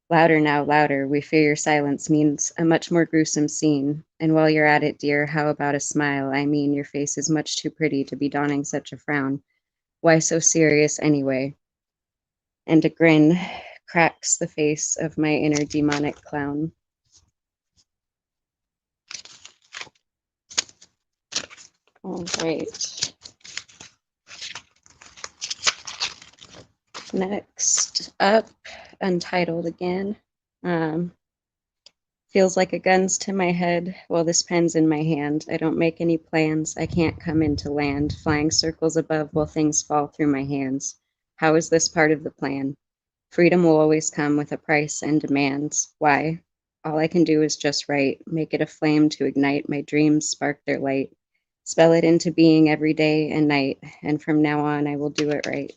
Louder now, louder, we fear your silence means a much more gruesome scene. And while you're at it, dear, how about a smile? I mean, your face is much too pretty to be donning such a frown. Why so serious anyway? And a grin cracks the face of my inner demonic clown. All right. Next up, Untitled again. Feels like a gun's to my head while this pen's in my hand. I don't make any plans. I can't come into land, flying circles above while things fall through my hands. How is this part of the plan? Freedom will always come with a price and demands. Why? All I can do is just write, make it a flame to ignite my dreams, spark their light, spell it into being every day and night, and from now on I will do it right.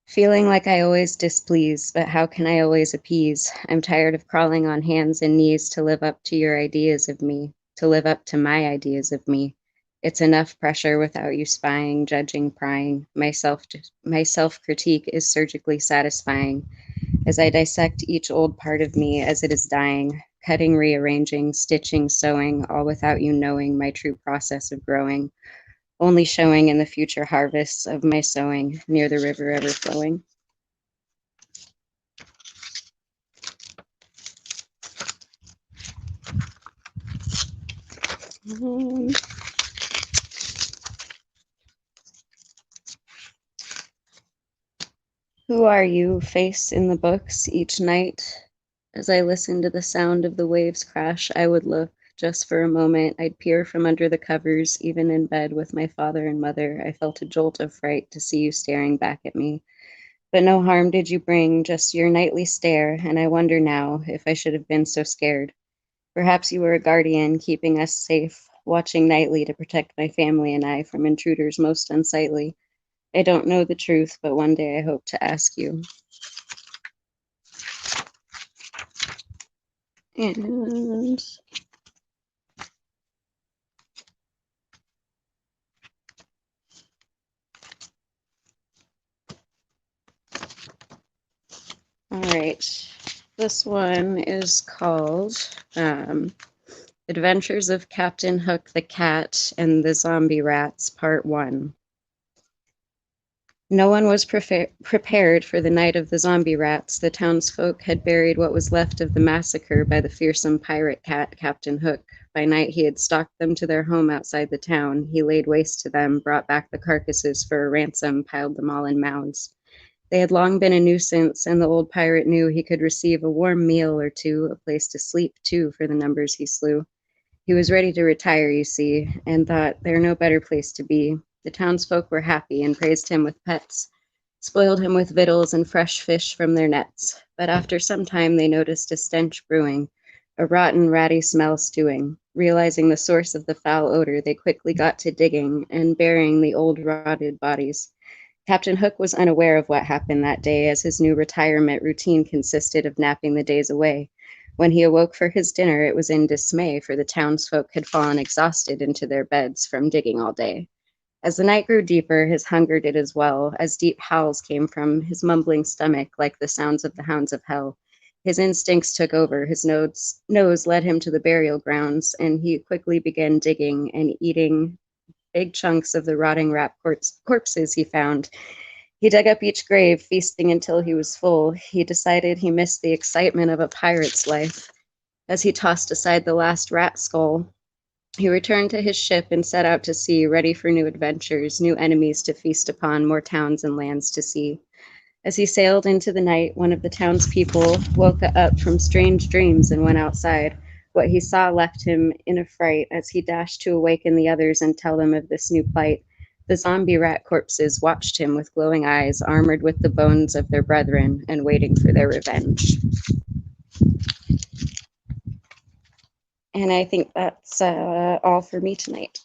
Feeling like I always displease, but how can I always appease? I'm tired of crawling on hands and knees to live up to your ideas of me, to live up to my ideas of me. It's enough pressure without you spying, judging, prying. My self-critique is surgically satisfying as I dissect each old part of me as it is dying, cutting, rearranging, stitching, sewing, all without you knowing my true process of growing, only showing in the future harvests of my sowing near the river ever flowing. Who are you, face in the books each night? As I listen to the sound of the waves crash, I would look just for a moment. I'd peer from under the covers, even in bed with my father and mother. I felt a jolt of fright to see you staring back at me. But no harm did you bring, just your nightly stare, and I wonder now if I should have been so scared. Perhaps you were a guardian, keeping us safe, watching nightly to protect my family and I from intruders most unsightly. I don't know the truth, but one day I hope to ask you. And all right, this one is called Adventures of Captain Hook the Cat and the Zombie Rats, Part 1. No one was prepared for the night of the zombie rats. The townsfolk had buried what was left of the massacre by the fearsome pirate cat, Captain Hook. By night he had stalked them to their home outside the town. He laid waste to them, brought back the carcasses for a ransom, piled them all in mounds. They had long been a nuisance, and the old pirate knew he could receive a warm meal or two, a place to sleep, too, for the numbers he slew. He was ready to retire, you see, and thought there no better place to be. The townsfolk were happy and praised him with pets, spoiled him with victuals and fresh fish from their nets. But after some time they noticed a stench brewing, a rotten, ratty smell stewing. Realizing the source of the foul odor, they quickly got to digging and burying the old rotted bodies. Captain Hook was unaware of what happened that day, as his new retirement routine consisted of napping the days away. When he awoke for his dinner, it was in dismay, for the townsfolk had fallen exhausted into their beds from digging all day. As the night grew deeper, his hunger did as well, as deep howls came from his mumbling stomach like the sounds of the hounds of hell. His instincts took over, his nose led him to the burial grounds, and he quickly began digging and eating big chunks of the rotting rat corpses he found. He dug up each grave, feasting until he was full. He decided he missed the excitement of a pirate's life. As he tossed aside the last rat skull, he returned to his ship and set out to sea, ready for new adventures, new enemies to feast upon, more towns and lands to see. As he sailed into the night, one of the townspeople woke up from strange dreams and went outside. What he saw left him in a fright as he dashed to awaken the others and tell them of this new plight. The zombie rat corpses watched him with glowing eyes, armored with the bones of their brethren and waiting for their revenge. And I think that's all for me tonight.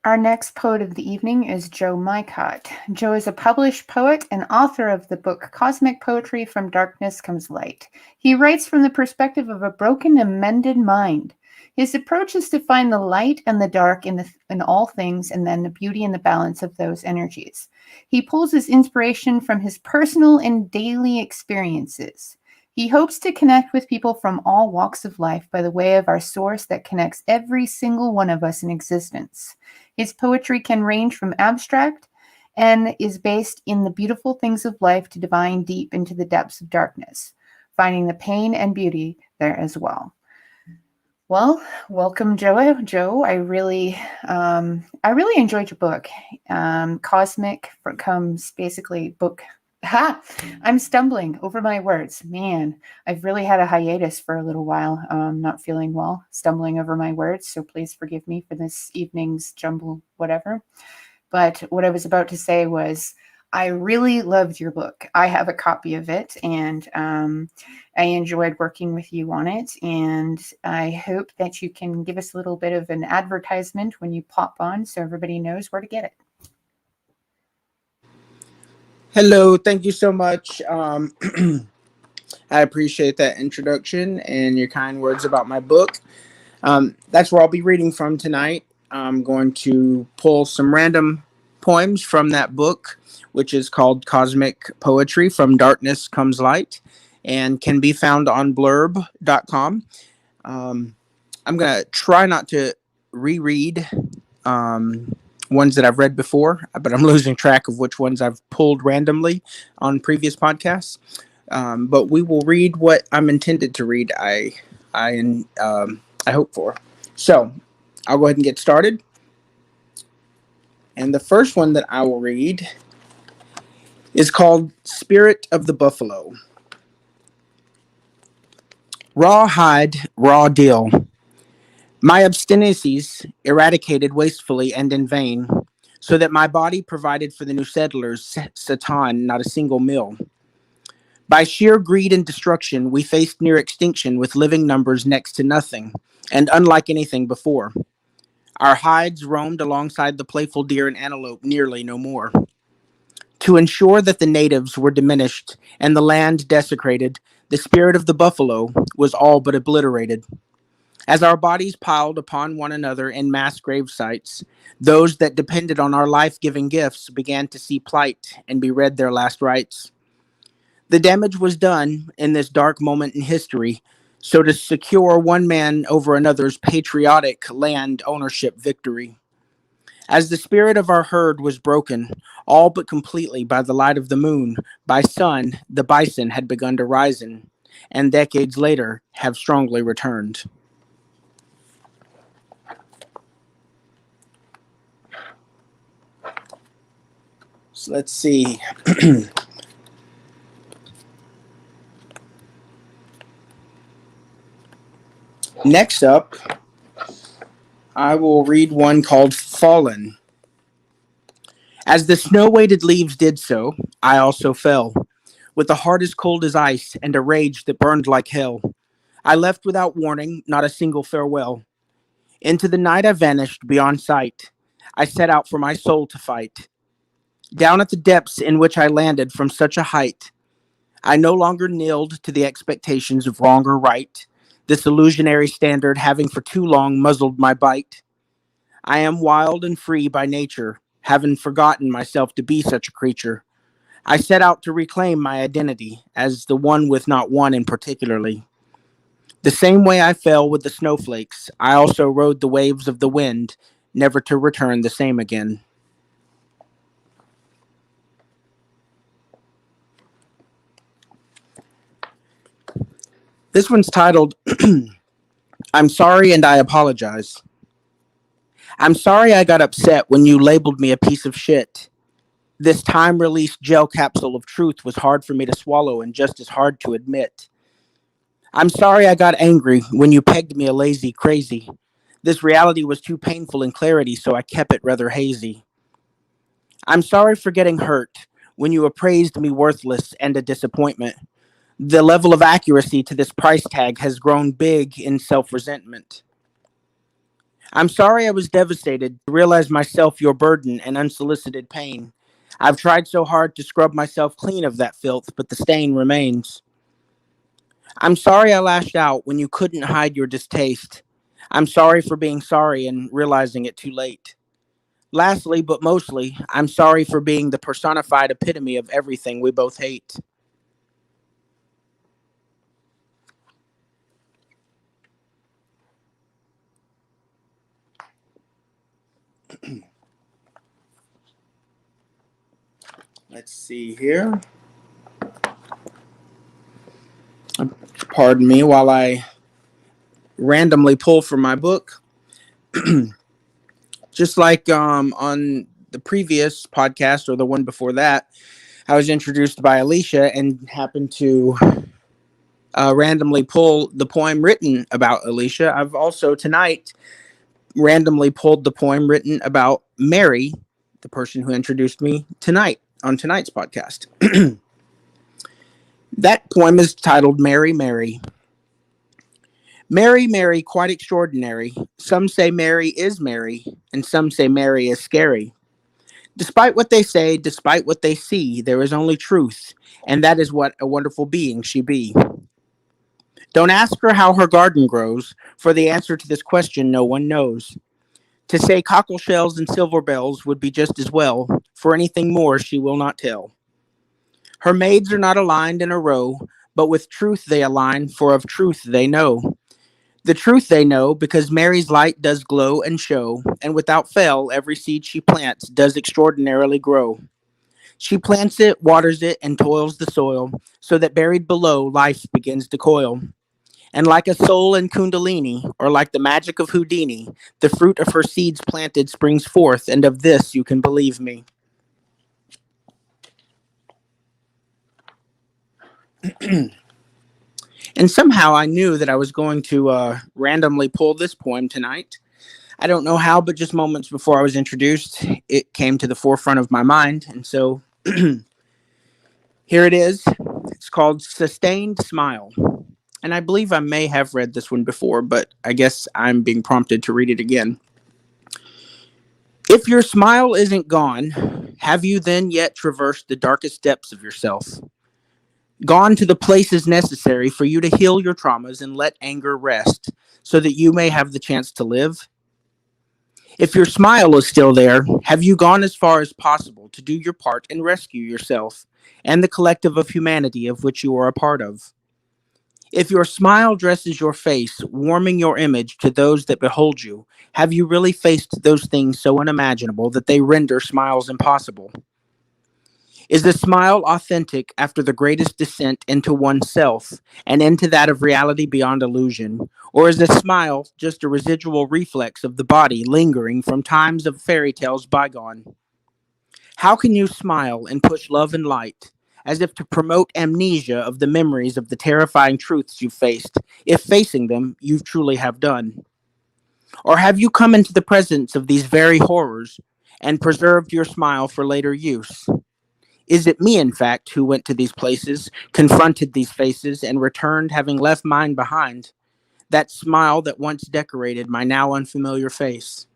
Our next poet of the evening is Joe Mycott. Joe is a published poet and author of the book Cosmic Poetry From Darkness Comes Light. He writes from the perspective of a broken and mended mind. His approach is to find the light and the dark in all things, and then the beauty and the balance of those energies. He pulls his inspiration from his personal and daily experiences. He hopes to connect with people from all walks of life by the way of our source that connects every single one of us in existence. His poetry can range from abstract and is based in the beautiful things of life to divine deep into the depths of darkness, finding the pain and beauty there as well. Well, welcome, Joe. Joe, I really enjoyed your book. Cosmic comes basically book. Ha! I'm stumbling over my words. Man, I've really had a hiatus for a little while. Not feeling well, stumbling over my words. So please forgive me for this evening's jumble, whatever. But what I was about to say was, I really loved your book. I have a copy of it, and I enjoyed working with you on it. And I hope that you can give us a little bit of an advertisement when you pop on so everybody knows where to get it. Hello, thank you so much. I appreciate that introduction and your kind words about my book. That's where I'll be reading from tonight. I'm going to pull some random poems from that book, which is called Cosmic Poetry From Darkness Comes Light and can be found on blurb.com. I'm going to try not to reread ones that I've read before, but I'm losing track of which ones I've pulled randomly on previous podcasts. But we will read what I'm intended to read. I hope for. So I'll go ahead and get started. And the first one that I will read is called Spirit of the Buffalo. Raw hide, raw deal. My obstinacies eradicated wastefully and in vain, so that my body provided for the new settlers, Satan, not a single meal. By sheer greed and destruction, we faced near extinction with living numbers next to nothing, and unlike anything before. Our hides roamed alongside the playful deer and antelope nearly no more. To ensure that the natives were diminished and the land desecrated, the spirit of the buffalo was all but obliterated. As our bodies piled upon one another in mass grave sites, those that depended on our life-giving gifts began to see plight and beread their last rites. The damage was done in this dark moment in history, so to secure one man over another's patriotic land ownership victory. As the spirit of our herd was broken, all but completely by the light of the moon, by sun, the bison had begun to rise, and decades later have strongly returned. So let's see. Next up, I will read one called Fallen. As the snow-weighted leaves did so, I also fell, with a heart as cold as ice and a rage that burned like hell. I left without warning, not a single farewell. Into the night I vanished beyond sight. I set out for my soul to fight. Down at the depths in which I landed from such a height, I no longer kneeled to the expectations of wrong or right, this illusionary standard having for too long muzzled my bite. I am wild and free by nature, having forgotten myself to be such a creature. I set out to reclaim my identity as the one with not one in particularly. The same way I fell with the snowflakes, I also rode the waves of the wind, never to return the same again. This one's titled, I'm sorry and I apologize. I'm sorry I got upset when you labeled me a piece of shit. This time-released gel capsule of truth was hard for me to swallow and just as hard to admit. I'm sorry I got angry when you pegged me a lazy crazy. This reality was too painful in clarity, so I kept it rather hazy. I'm sorry for getting hurt when you appraised me worthless and a disappointment. The level of accuracy to this price tag has grown big in self-resentment. I'm sorry I was devastated to realize myself your burden and unsolicited pain. I've tried so hard to scrub myself clean of that filth, but the stain remains. I'm sorry I lashed out when you couldn't hide your distaste. I'm sorry for being sorry and realizing it too late. Lastly, but mostly, I'm sorry for being the personified epitome of everything we both hate. Let's see here. Pardon me while I randomly pull from my book. Just like on the previous podcast or the one before that, I was introduced by Alicia and happened to randomly pull the poem written about Alicia. I've also tonight randomly pulled the poem written about Mary, the person who introduced me tonight on tonight's podcast. That poem is titled Mary, Mary. Mary, Mary, quite extraordinary. Some say Mary is Mary, and some say Mary is scary. Despite what they say, despite what they see, there is only truth, and that is what a wonderful being she be. Don't ask her how her garden grows, for the answer to this question no one knows. To say cockle shells and silver bells would be just as well, for anything more she will not tell. Her maids are not aligned in a row, but with truth they align, for of truth they know. The truth they know, because Mary's light does glow and show, and without fail, every seed she plants does extraordinarily grow. She plants it, waters it, and toils the soil, so that buried below, life begins to coil. And like a soul in Kundalini, or like the magic of Houdini, the fruit of her seeds planted springs forth, and of this you can believe me. And somehow I knew that I was going to randomly pull this poem tonight. I don't know how, but just moments before I was introduced, it came to the forefront of my mind. And so here it is. It's called Sustained Smile. And I believe I may have read this one before, but I guess I'm being prompted to read it again. If your smile isn't gone, have you then yet traversed the darkest depths of yourself? Gone to the places necessary for you to heal your traumas and let anger rest so that you may have the chance to live? If your smile is still there, have you gone as far as possible to do your part and rescue yourself and the collective of humanity of which you are a part of? If your smile dresses your face, warming your image to those that behold you, have you really faced those things so unimaginable that they render smiles impossible? Is the smile authentic after the greatest descent into oneself and into that of reality beyond illusion? Or is the smile just a residual reflex of the body lingering from times of fairy tales bygone? How can you smile and push love and light, as if to promote amnesia of the memories of the terrifying truths you faced, if facing them you truly have done? Or have you come into the presence of these very horrors and preserved your smile for later use? Is it me, in fact, who went to these places, confronted these faces, and returned having left mine behind? That smile that once decorated my now unfamiliar face.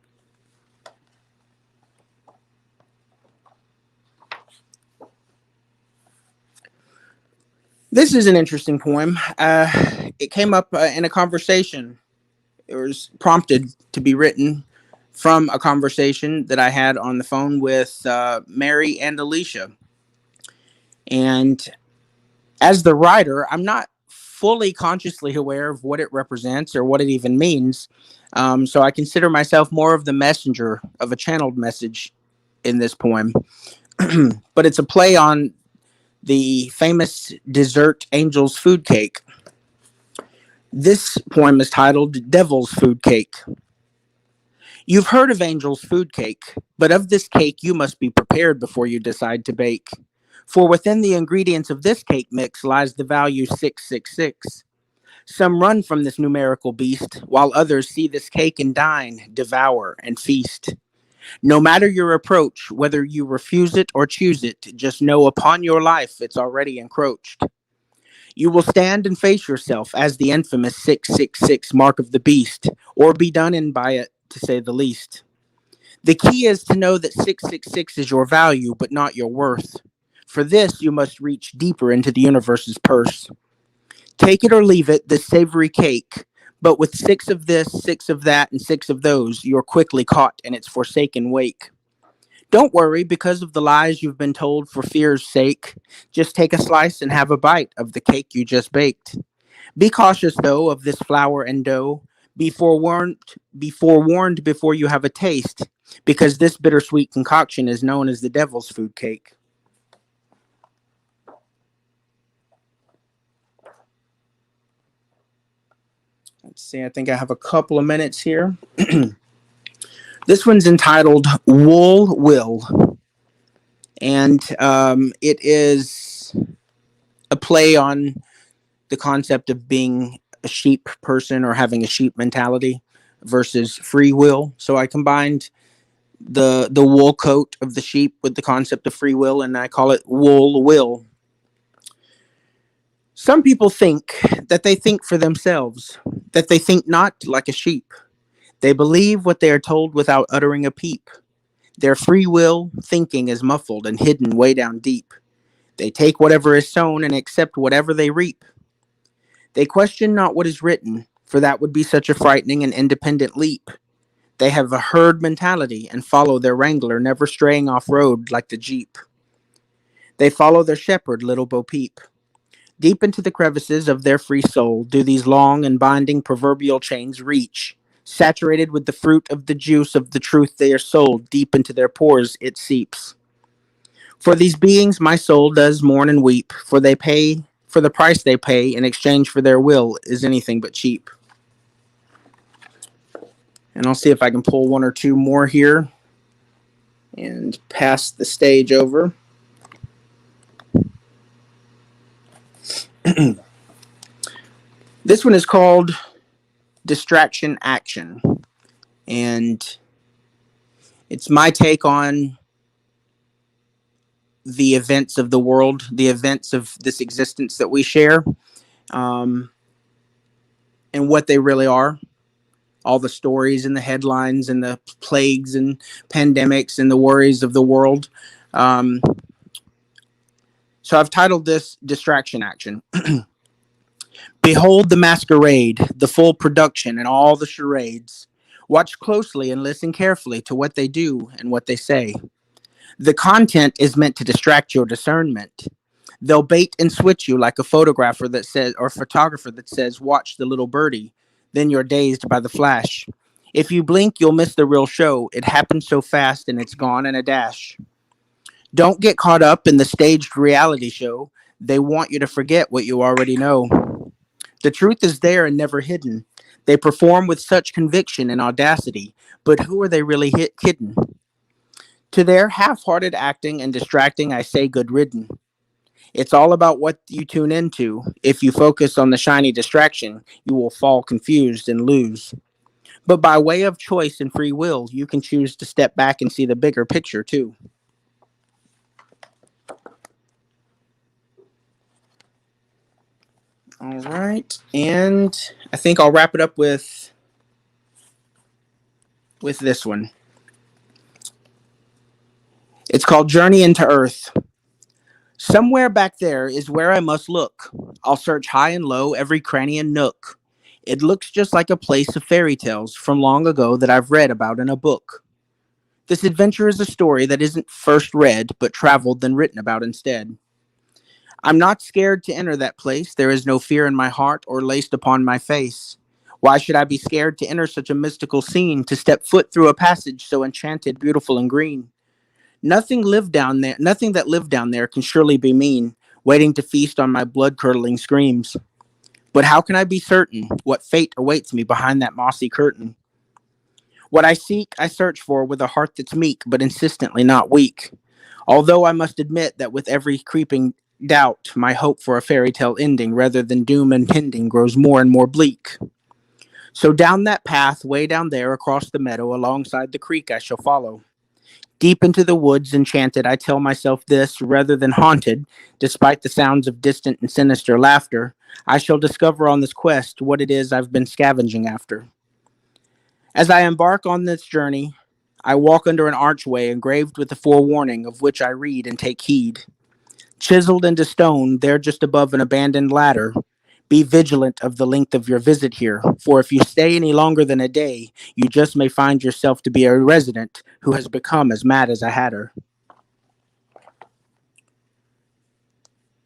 This is an interesting poem. It came up in a conversation. It was prompted to be written from a conversation that I had on the phone with Mary and Alicia. And as the writer, I'm not fully consciously aware of what it represents or what it even means. So I consider myself more of the messenger of a channeled message in this poem. But it's a play on the famous dessert Angel's Food Cake. This poem is titled Devil's Food Cake. You've heard of Angel's Food Cake, but of this cake you must be prepared before you decide to bake. For within the ingredients of this cake mix lies the value 666. Some run from this numerical beast, while others see this cake and dine, devour, and feast. No matter your approach, whether you refuse it or choose it, just know upon your life it's already encroached. You will stand and face yourself as the infamous 666 mark of the beast, or be done in by it to say the least. The key is to know that 666 is your value, but not your worth. For this, you must reach deeper into the universe's purse. Take it or leave it, this savory cake. But with 6 of this, 6 of that, and 6 of those, you're quickly caught in its forsaken wake. Don't worry because of the lies you've been told for fear's sake. Just take a slice and have a bite of the cake you just baked. Be cautious, though, of this flour and dough. Be forewarned, before you have a taste, because this bittersweet concoction is known as the devil's food cake. Let's see, I think I have a couple of minutes here. This one's entitled Wool Will. And it is a play on the concept of being a sheep person or having a sheep mentality versus free will. So I combined the wool coat of the sheep with the concept of free will, and I call it Wool Will. Some people think that they think for themselves, that they think not like a sheep. They believe what they are told without uttering a peep. Their free will thinking is muffled and hidden way down deep. They take whatever is sown and accept whatever they reap. They question not what is written, for that would be such a frightening and independent leap. They have a herd mentality and follow their wrangler, never straying off road like the Jeep. They follow their shepherd, little Bo Peep. Deep into the crevices of their free soul do these long and binding proverbial chains reach. Saturated with the fruit of the juice of the truth they are sold, deep into their pores it seeps. For these beings my soul does mourn and weep, for the price they pay in exchange for their will is anything but cheap. And I'll see if I can pull one or two more here and pass the stage over. This one is called Distraction Action. And it's my take on the events of the world, the events of this existence that we share, and what they really are. All the stories and the headlines and the plagues and pandemics and the worries of the world. So I've titled this Distraction Action. Behold the masquerade, the full production, and all the charades. Watch closely and listen carefully to what they do and what they say. The content is meant to distract your discernment. They'll bait and switch you like a photographer that says, or photographer that says, watch the little birdie. Then you're dazed by the flash. If you blink, you'll miss the real show. It happens so fast and it's gone in a dash. Don't get caught up in the staged reality show. They want you to forget what you already know. The truth is there and never hidden. They perform with such conviction and audacity, but who are they really kidding? To their half-hearted acting and distracting, I say good ridden. It's all about what you tune into. If you focus on the shiny distraction, you will fall confused and lose. But by way of choice and free will, you can choose to step back and see the bigger picture too. All right, and I think I'll wrap it up with this one. It's called Journey into Earth. Somewhere back there is where I must look. I'll search high and low, every cranny and nook. It looks just like a place of fairy tales from long ago that I've read about in a book. This adventure is a story that isn't first read, but traveled then written about instead. I'm not scared to enter that place. There is no fear in my heart or laced upon my face. Why should I be scared to enter such a mystical scene, to step foot through a passage so enchanted, beautiful, and green? Nothing that lived down there can surely be mean, waiting to feast on my blood-curdling screams. But how can I be certain what fate awaits me behind that mossy curtain? What I seek, I search for with a heart that's meek, but insistently not weak. Although I must admit that with every creeping doubt, my hope for a fairy tale ending rather than doom impending grows more and more bleak. So down that path, way down there across the meadow, alongside the creek I shall follow. Deep into the woods enchanted, I tell myself this, rather than haunted, despite the sounds of distant and sinister laughter, I shall discover on this quest what it is I've been scavenging after. As I embark on this journey, I walk under an archway engraved with the forewarning of which I read and take heed. Chiseled into stone, there just above an abandoned ladder, be vigilant of the length of your visit here, for if you stay any longer than a day, you just may find yourself to be a resident who has become as mad as a hatter.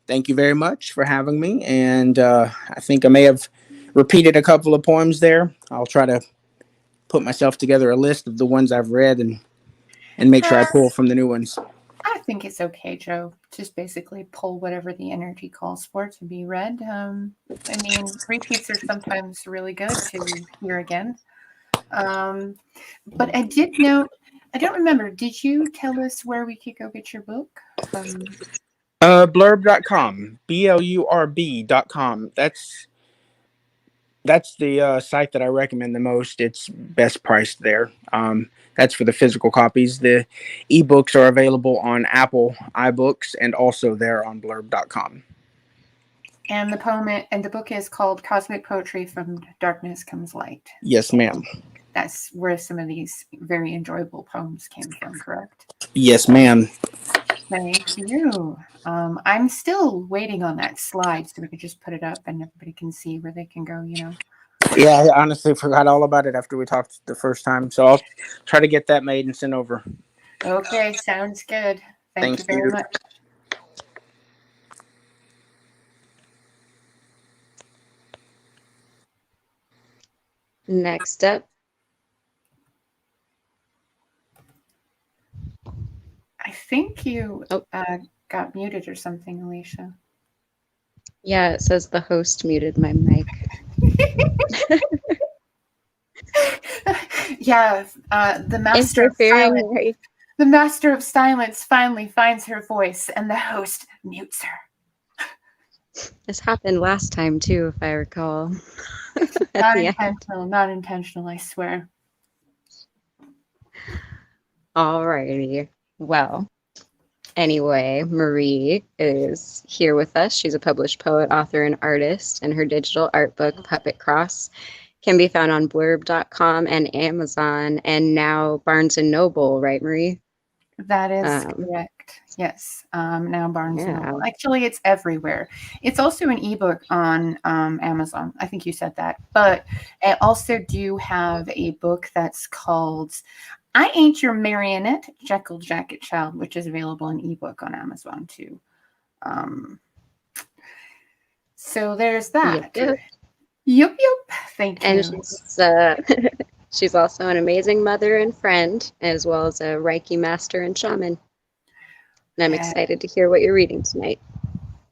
Thank you very much for having me, and I think I may have repeated a couple of poems there. I'll try to put myself together a list of the ones I've read and make sure I pull from the new ones. I think it's okay, Joe. Just basically pull whatever the energy calls for to be read. I mean, repeats are sometimes really good to hear again. But I did note, I don't remember, did you tell us where we could go get your book from? Blurb.com, BLURB.com. That's the site that I recommend the most. It's best priced there. That's for the physical copies. The ebooks are available on Apple iBooks and also there on blurb.com. And the poem and the book is called Cosmic Poetry From Darkness Comes Light. Yes, ma'am. That's where some of these very enjoyable poems came from, correct? Yes, ma'am. Thank you. I'm still waiting on that slide so we could just put it up and everybody can see where they can go, you know. Yeah, I honestly forgot all about it after we talked the first time. So I'll try to get that made and sent over. Okay, sounds good. Thank you very much. Next up, I think you got muted or something, Alicia. yeah, it says the host muted my mic. Yeah, the master of silence. The master of silence finally finds her voice, and the host mutes her. This happened last time too, if I recall. Not intentional, not intentional, I swear. Alrighty. Well, anyway, Marie is here with us. She's a published poet, author, and artist, and her digital art book, Puppet Cross, can be found on blurb.com and Amazon, and now Barnes & Noble, right, Marie? That is correct. Yes. Now Barnes & Noble. Actually, it's everywhere. It's also an ebook on Amazon. I think you said that. But I also do have a book that's called I Ain't Your Marionette, Jekyll Jacket Child, which is available in ebook on Amazon too. So there's that. Yup. Thank you. And she's also an amazing mother and friend, as well as a Reiki master and shaman. And I'm excited to hear what you're reading tonight.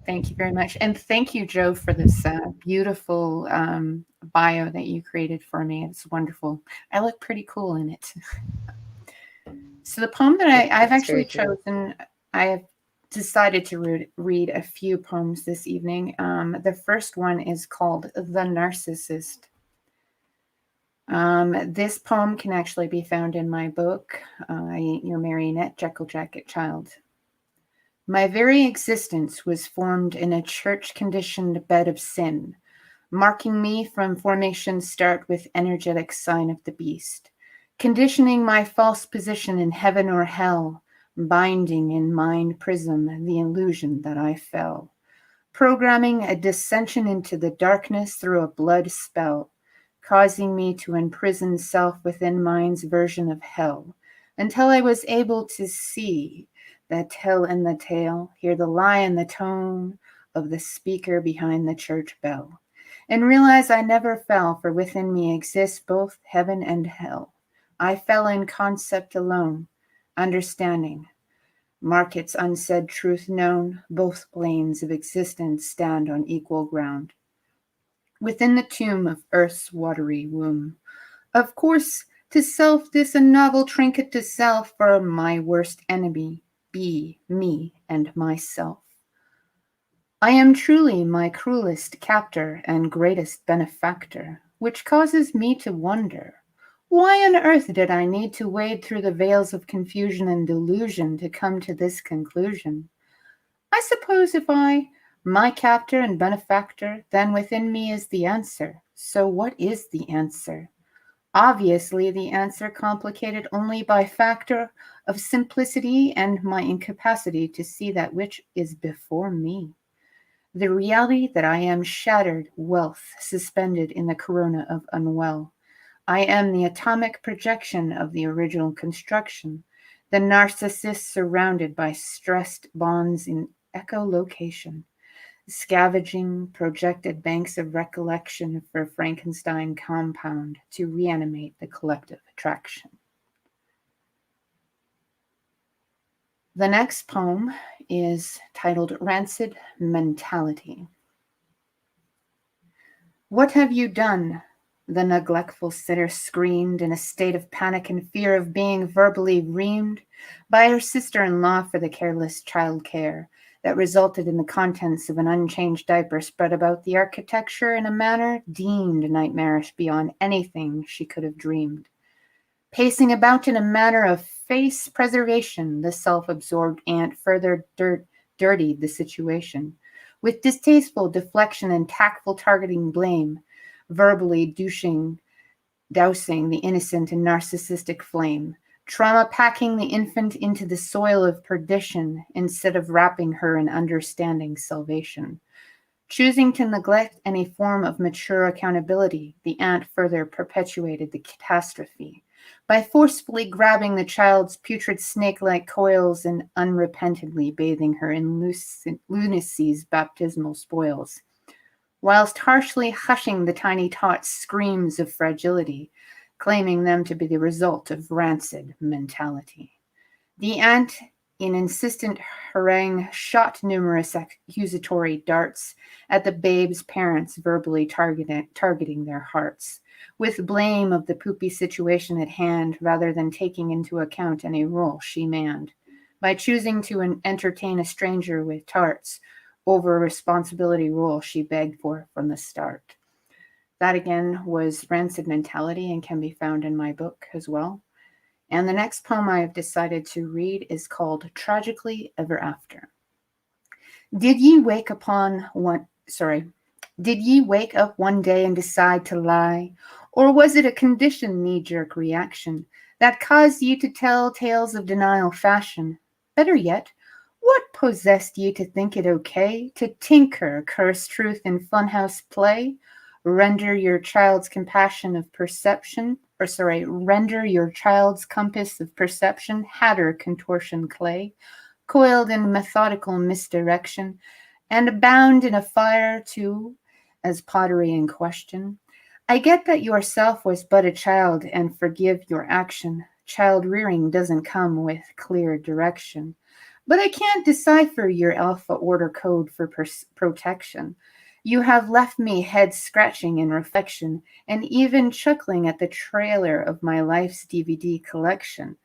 Thank you very much. And thank you, Joe, for this beautiful bio that you created for me. It's wonderful. I look pretty cool in it. So the poem that I've actually chosen, I have decided to read a few poems this evening. The first one is called The Narcissist. This poem can actually be found in my book, I Ain't Your Marionette, Jekyll Jacket Child. My very existence was formed in a church-conditioned bed of sin, marking me from formation's start with energetic sign of the beast, conditioning my false position in heaven or hell, binding in mind prism the illusion that I fell, programming a dissension into the darkness through a blood spell, causing me to imprison self within mind's version of hell, until I was able to see the tell in the tale, hear the lie in the tone of the speaker behind the church bell, and realize I never fell, for within me exists both heaven and hell. I fell in concept alone, understanding. Mark its unsaid truth known, both planes of existence stand on equal ground. Within the tomb of earth's watery womb. Of course, to self this a novel trinket to sell for my worst enemy, be me and myself. I am truly my cruelest captor and greatest benefactor, which causes me to wonder, why on earth did I need to wade through the veils of confusion and delusion to come to this conclusion? I suppose if I, my captor and benefactor, then within me is the answer. So what is the answer? Obviously, the answer complicated only by factor of simplicity and my incapacity to see that which is before me. The reality that I am shattered wealth suspended in the corona of unwell. I am the atomic projection of the original construction, the narcissist surrounded by stressed bonds in echolocation, scavenging projected banks of recollection for Frankenstein compound to reanimate the collective attraction. The next poem is titled Rancid Mentality. What have you done? The neglectful sitter screamed in a state of panic and fear of being verbally reamed by her sister-in-law for the careless child care that resulted in the contents of an unchanged diaper spread about the architecture in a manner deemed nightmarish beyond anything she could have dreamed. Pacing about in a manner of face preservation, the self-absorbed aunt further dirtied the situation. With distasteful deflection and tactful targeting blame, verbally dousing the innocent in narcissistic flame, trauma packing the infant into the soil of perdition instead of wrapping her in understanding salvation. Choosing to neglect any form of mature accountability, the aunt further perpetuated the catastrophe by forcefully grabbing the child's putrid snake-like coils and unrepentantly bathing her in lunacy's baptismal spoils, whilst harshly hushing the tiny tot's screams of fragility, claiming them to be the result of rancid mentality. The aunt, in insistent harangue, shot numerous accusatory darts at the babe's parents, verbally targeting their hearts, with blame of the poopy situation at hand rather than taking into account any role she manned. By choosing to entertain a stranger with tarts over a responsibility role she begged for from the start. That again was Rancid Mentality and can be found in my book as well. And the next poem I have decided to read is called Tragically Ever After. Did ye wake up one day and decide to lie? Or was it a conditioned knee-jerk reaction that caused you to tell tales of denial fashion? Better yet, what possessed you to think it okay to tinker cursed truth in funhouse play? Render your child's render your child's compass of perception hatter contortion clay, coiled in methodical misdirection, and bound in a fire too, as pottery in question. I get that yourself was but a child and forgive your action. Child rearing doesn't come with clear direction. But I can't decipher your alpha order code for protection. You have left me head scratching in reflection and even chuckling at the trailer of my life's DVD collection.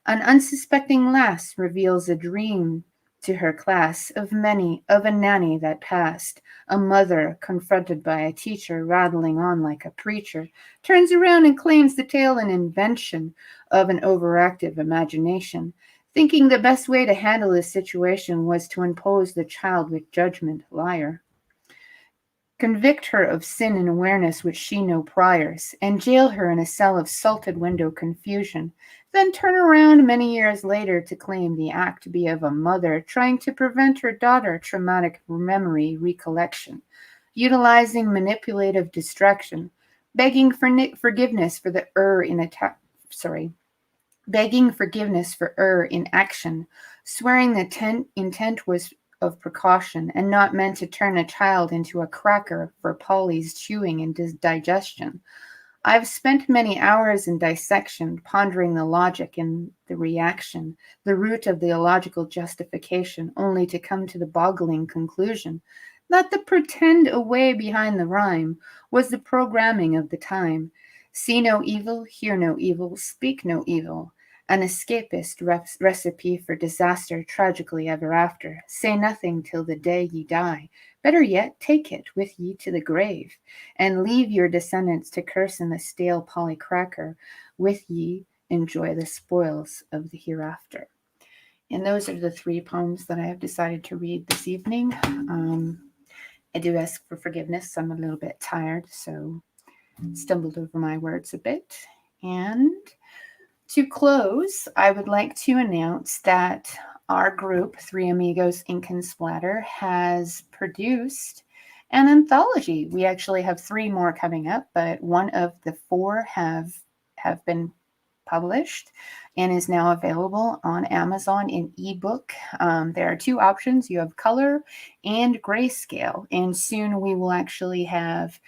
An unsuspecting lass reveals a dream to her class of a nanny that passed. A mother, confronted by a teacher rattling on like a preacher, turns around and claims the tale an invention of an overactive imagination, thinking the best way to handle this situation was to impose the child with judgment, liar. Convict her of sin and awareness which she no priors, and jail her in a cell of salted window confusion, then turn around many years later to claim the act to be of a mother trying to prevent her daughter traumatic memory recollection, utilizing manipulative distraction, begging for forgiveness for the begging forgiveness for in action, swearing the intent was of precaution and not meant to turn a child into a cracker for Polly's chewing and digestion. I've spent many hours in dissection, pondering the logic and the reaction, the root of the illogical justification, only to come to the boggling conclusion that the pretend away behind the rhyme was the programming of the time. See no evil, hear no evil, speak no evil. An escapist recipe for disaster tragically ever after. Say nothing till the day ye die. Better yet, take it with ye to the grave, and leave your descendants to curse in the stale Polly cracker. With ye enjoy the spoils of the hereafter. And those are the three poems that I have decided to read this evening. I do ask for forgiveness. I'm a little bit tired, so stumbled over my words a bit. And to close, I would like to announce that our group, Three Amigos Ink and Splatter, has produced an anthology. We actually have 3 more coming up, but one of the 4 have been published and is now available on Amazon in ebook. There are 2 options. You have color and grayscale, and soon we will actually have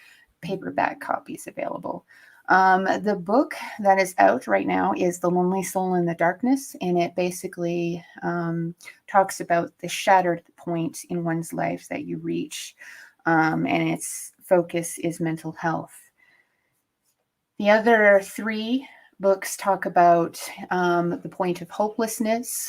paperback copies available. The book that is out right now is The Lonely Soul in the Darkness, and it basically talks about the shattered point in one's life that you reach, and its focus is mental health. The other 3 books talk about the point of hopelessness,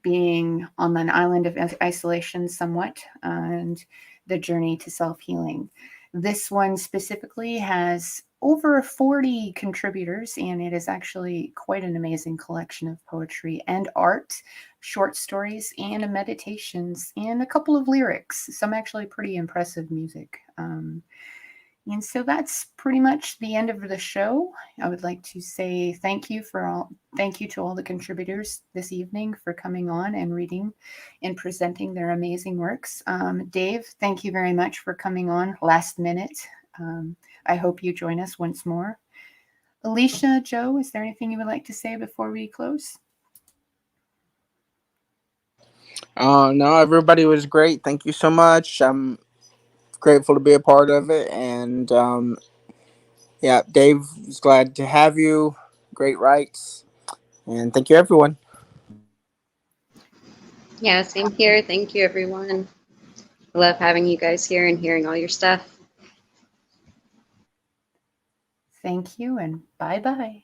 being on an island of isolation somewhat, and the journey to self-healing. This one specifically has over 40 contributors, and it is actually quite an amazing collection of poetry and art, short stories, and meditations, and a couple of lyrics, some actually pretty impressive music. And so that's pretty much the end of the show. I would like to say thank you to all the contributors this evening for coming on and reading and presenting their amazing works. Dave, thank you very much for coming on last minute. I hope you join us once more. Alicia, Joe, is there anything you would like to say before we close? No, everybody was great. Thank you so much. I'm grateful to be a part of it. And yeah, Dave was glad to have you. Great writes. And thank you, everyone. Yeah, same here. Thank you, everyone. I love having you guys here and hearing all your stuff. Thank you, and bye-bye.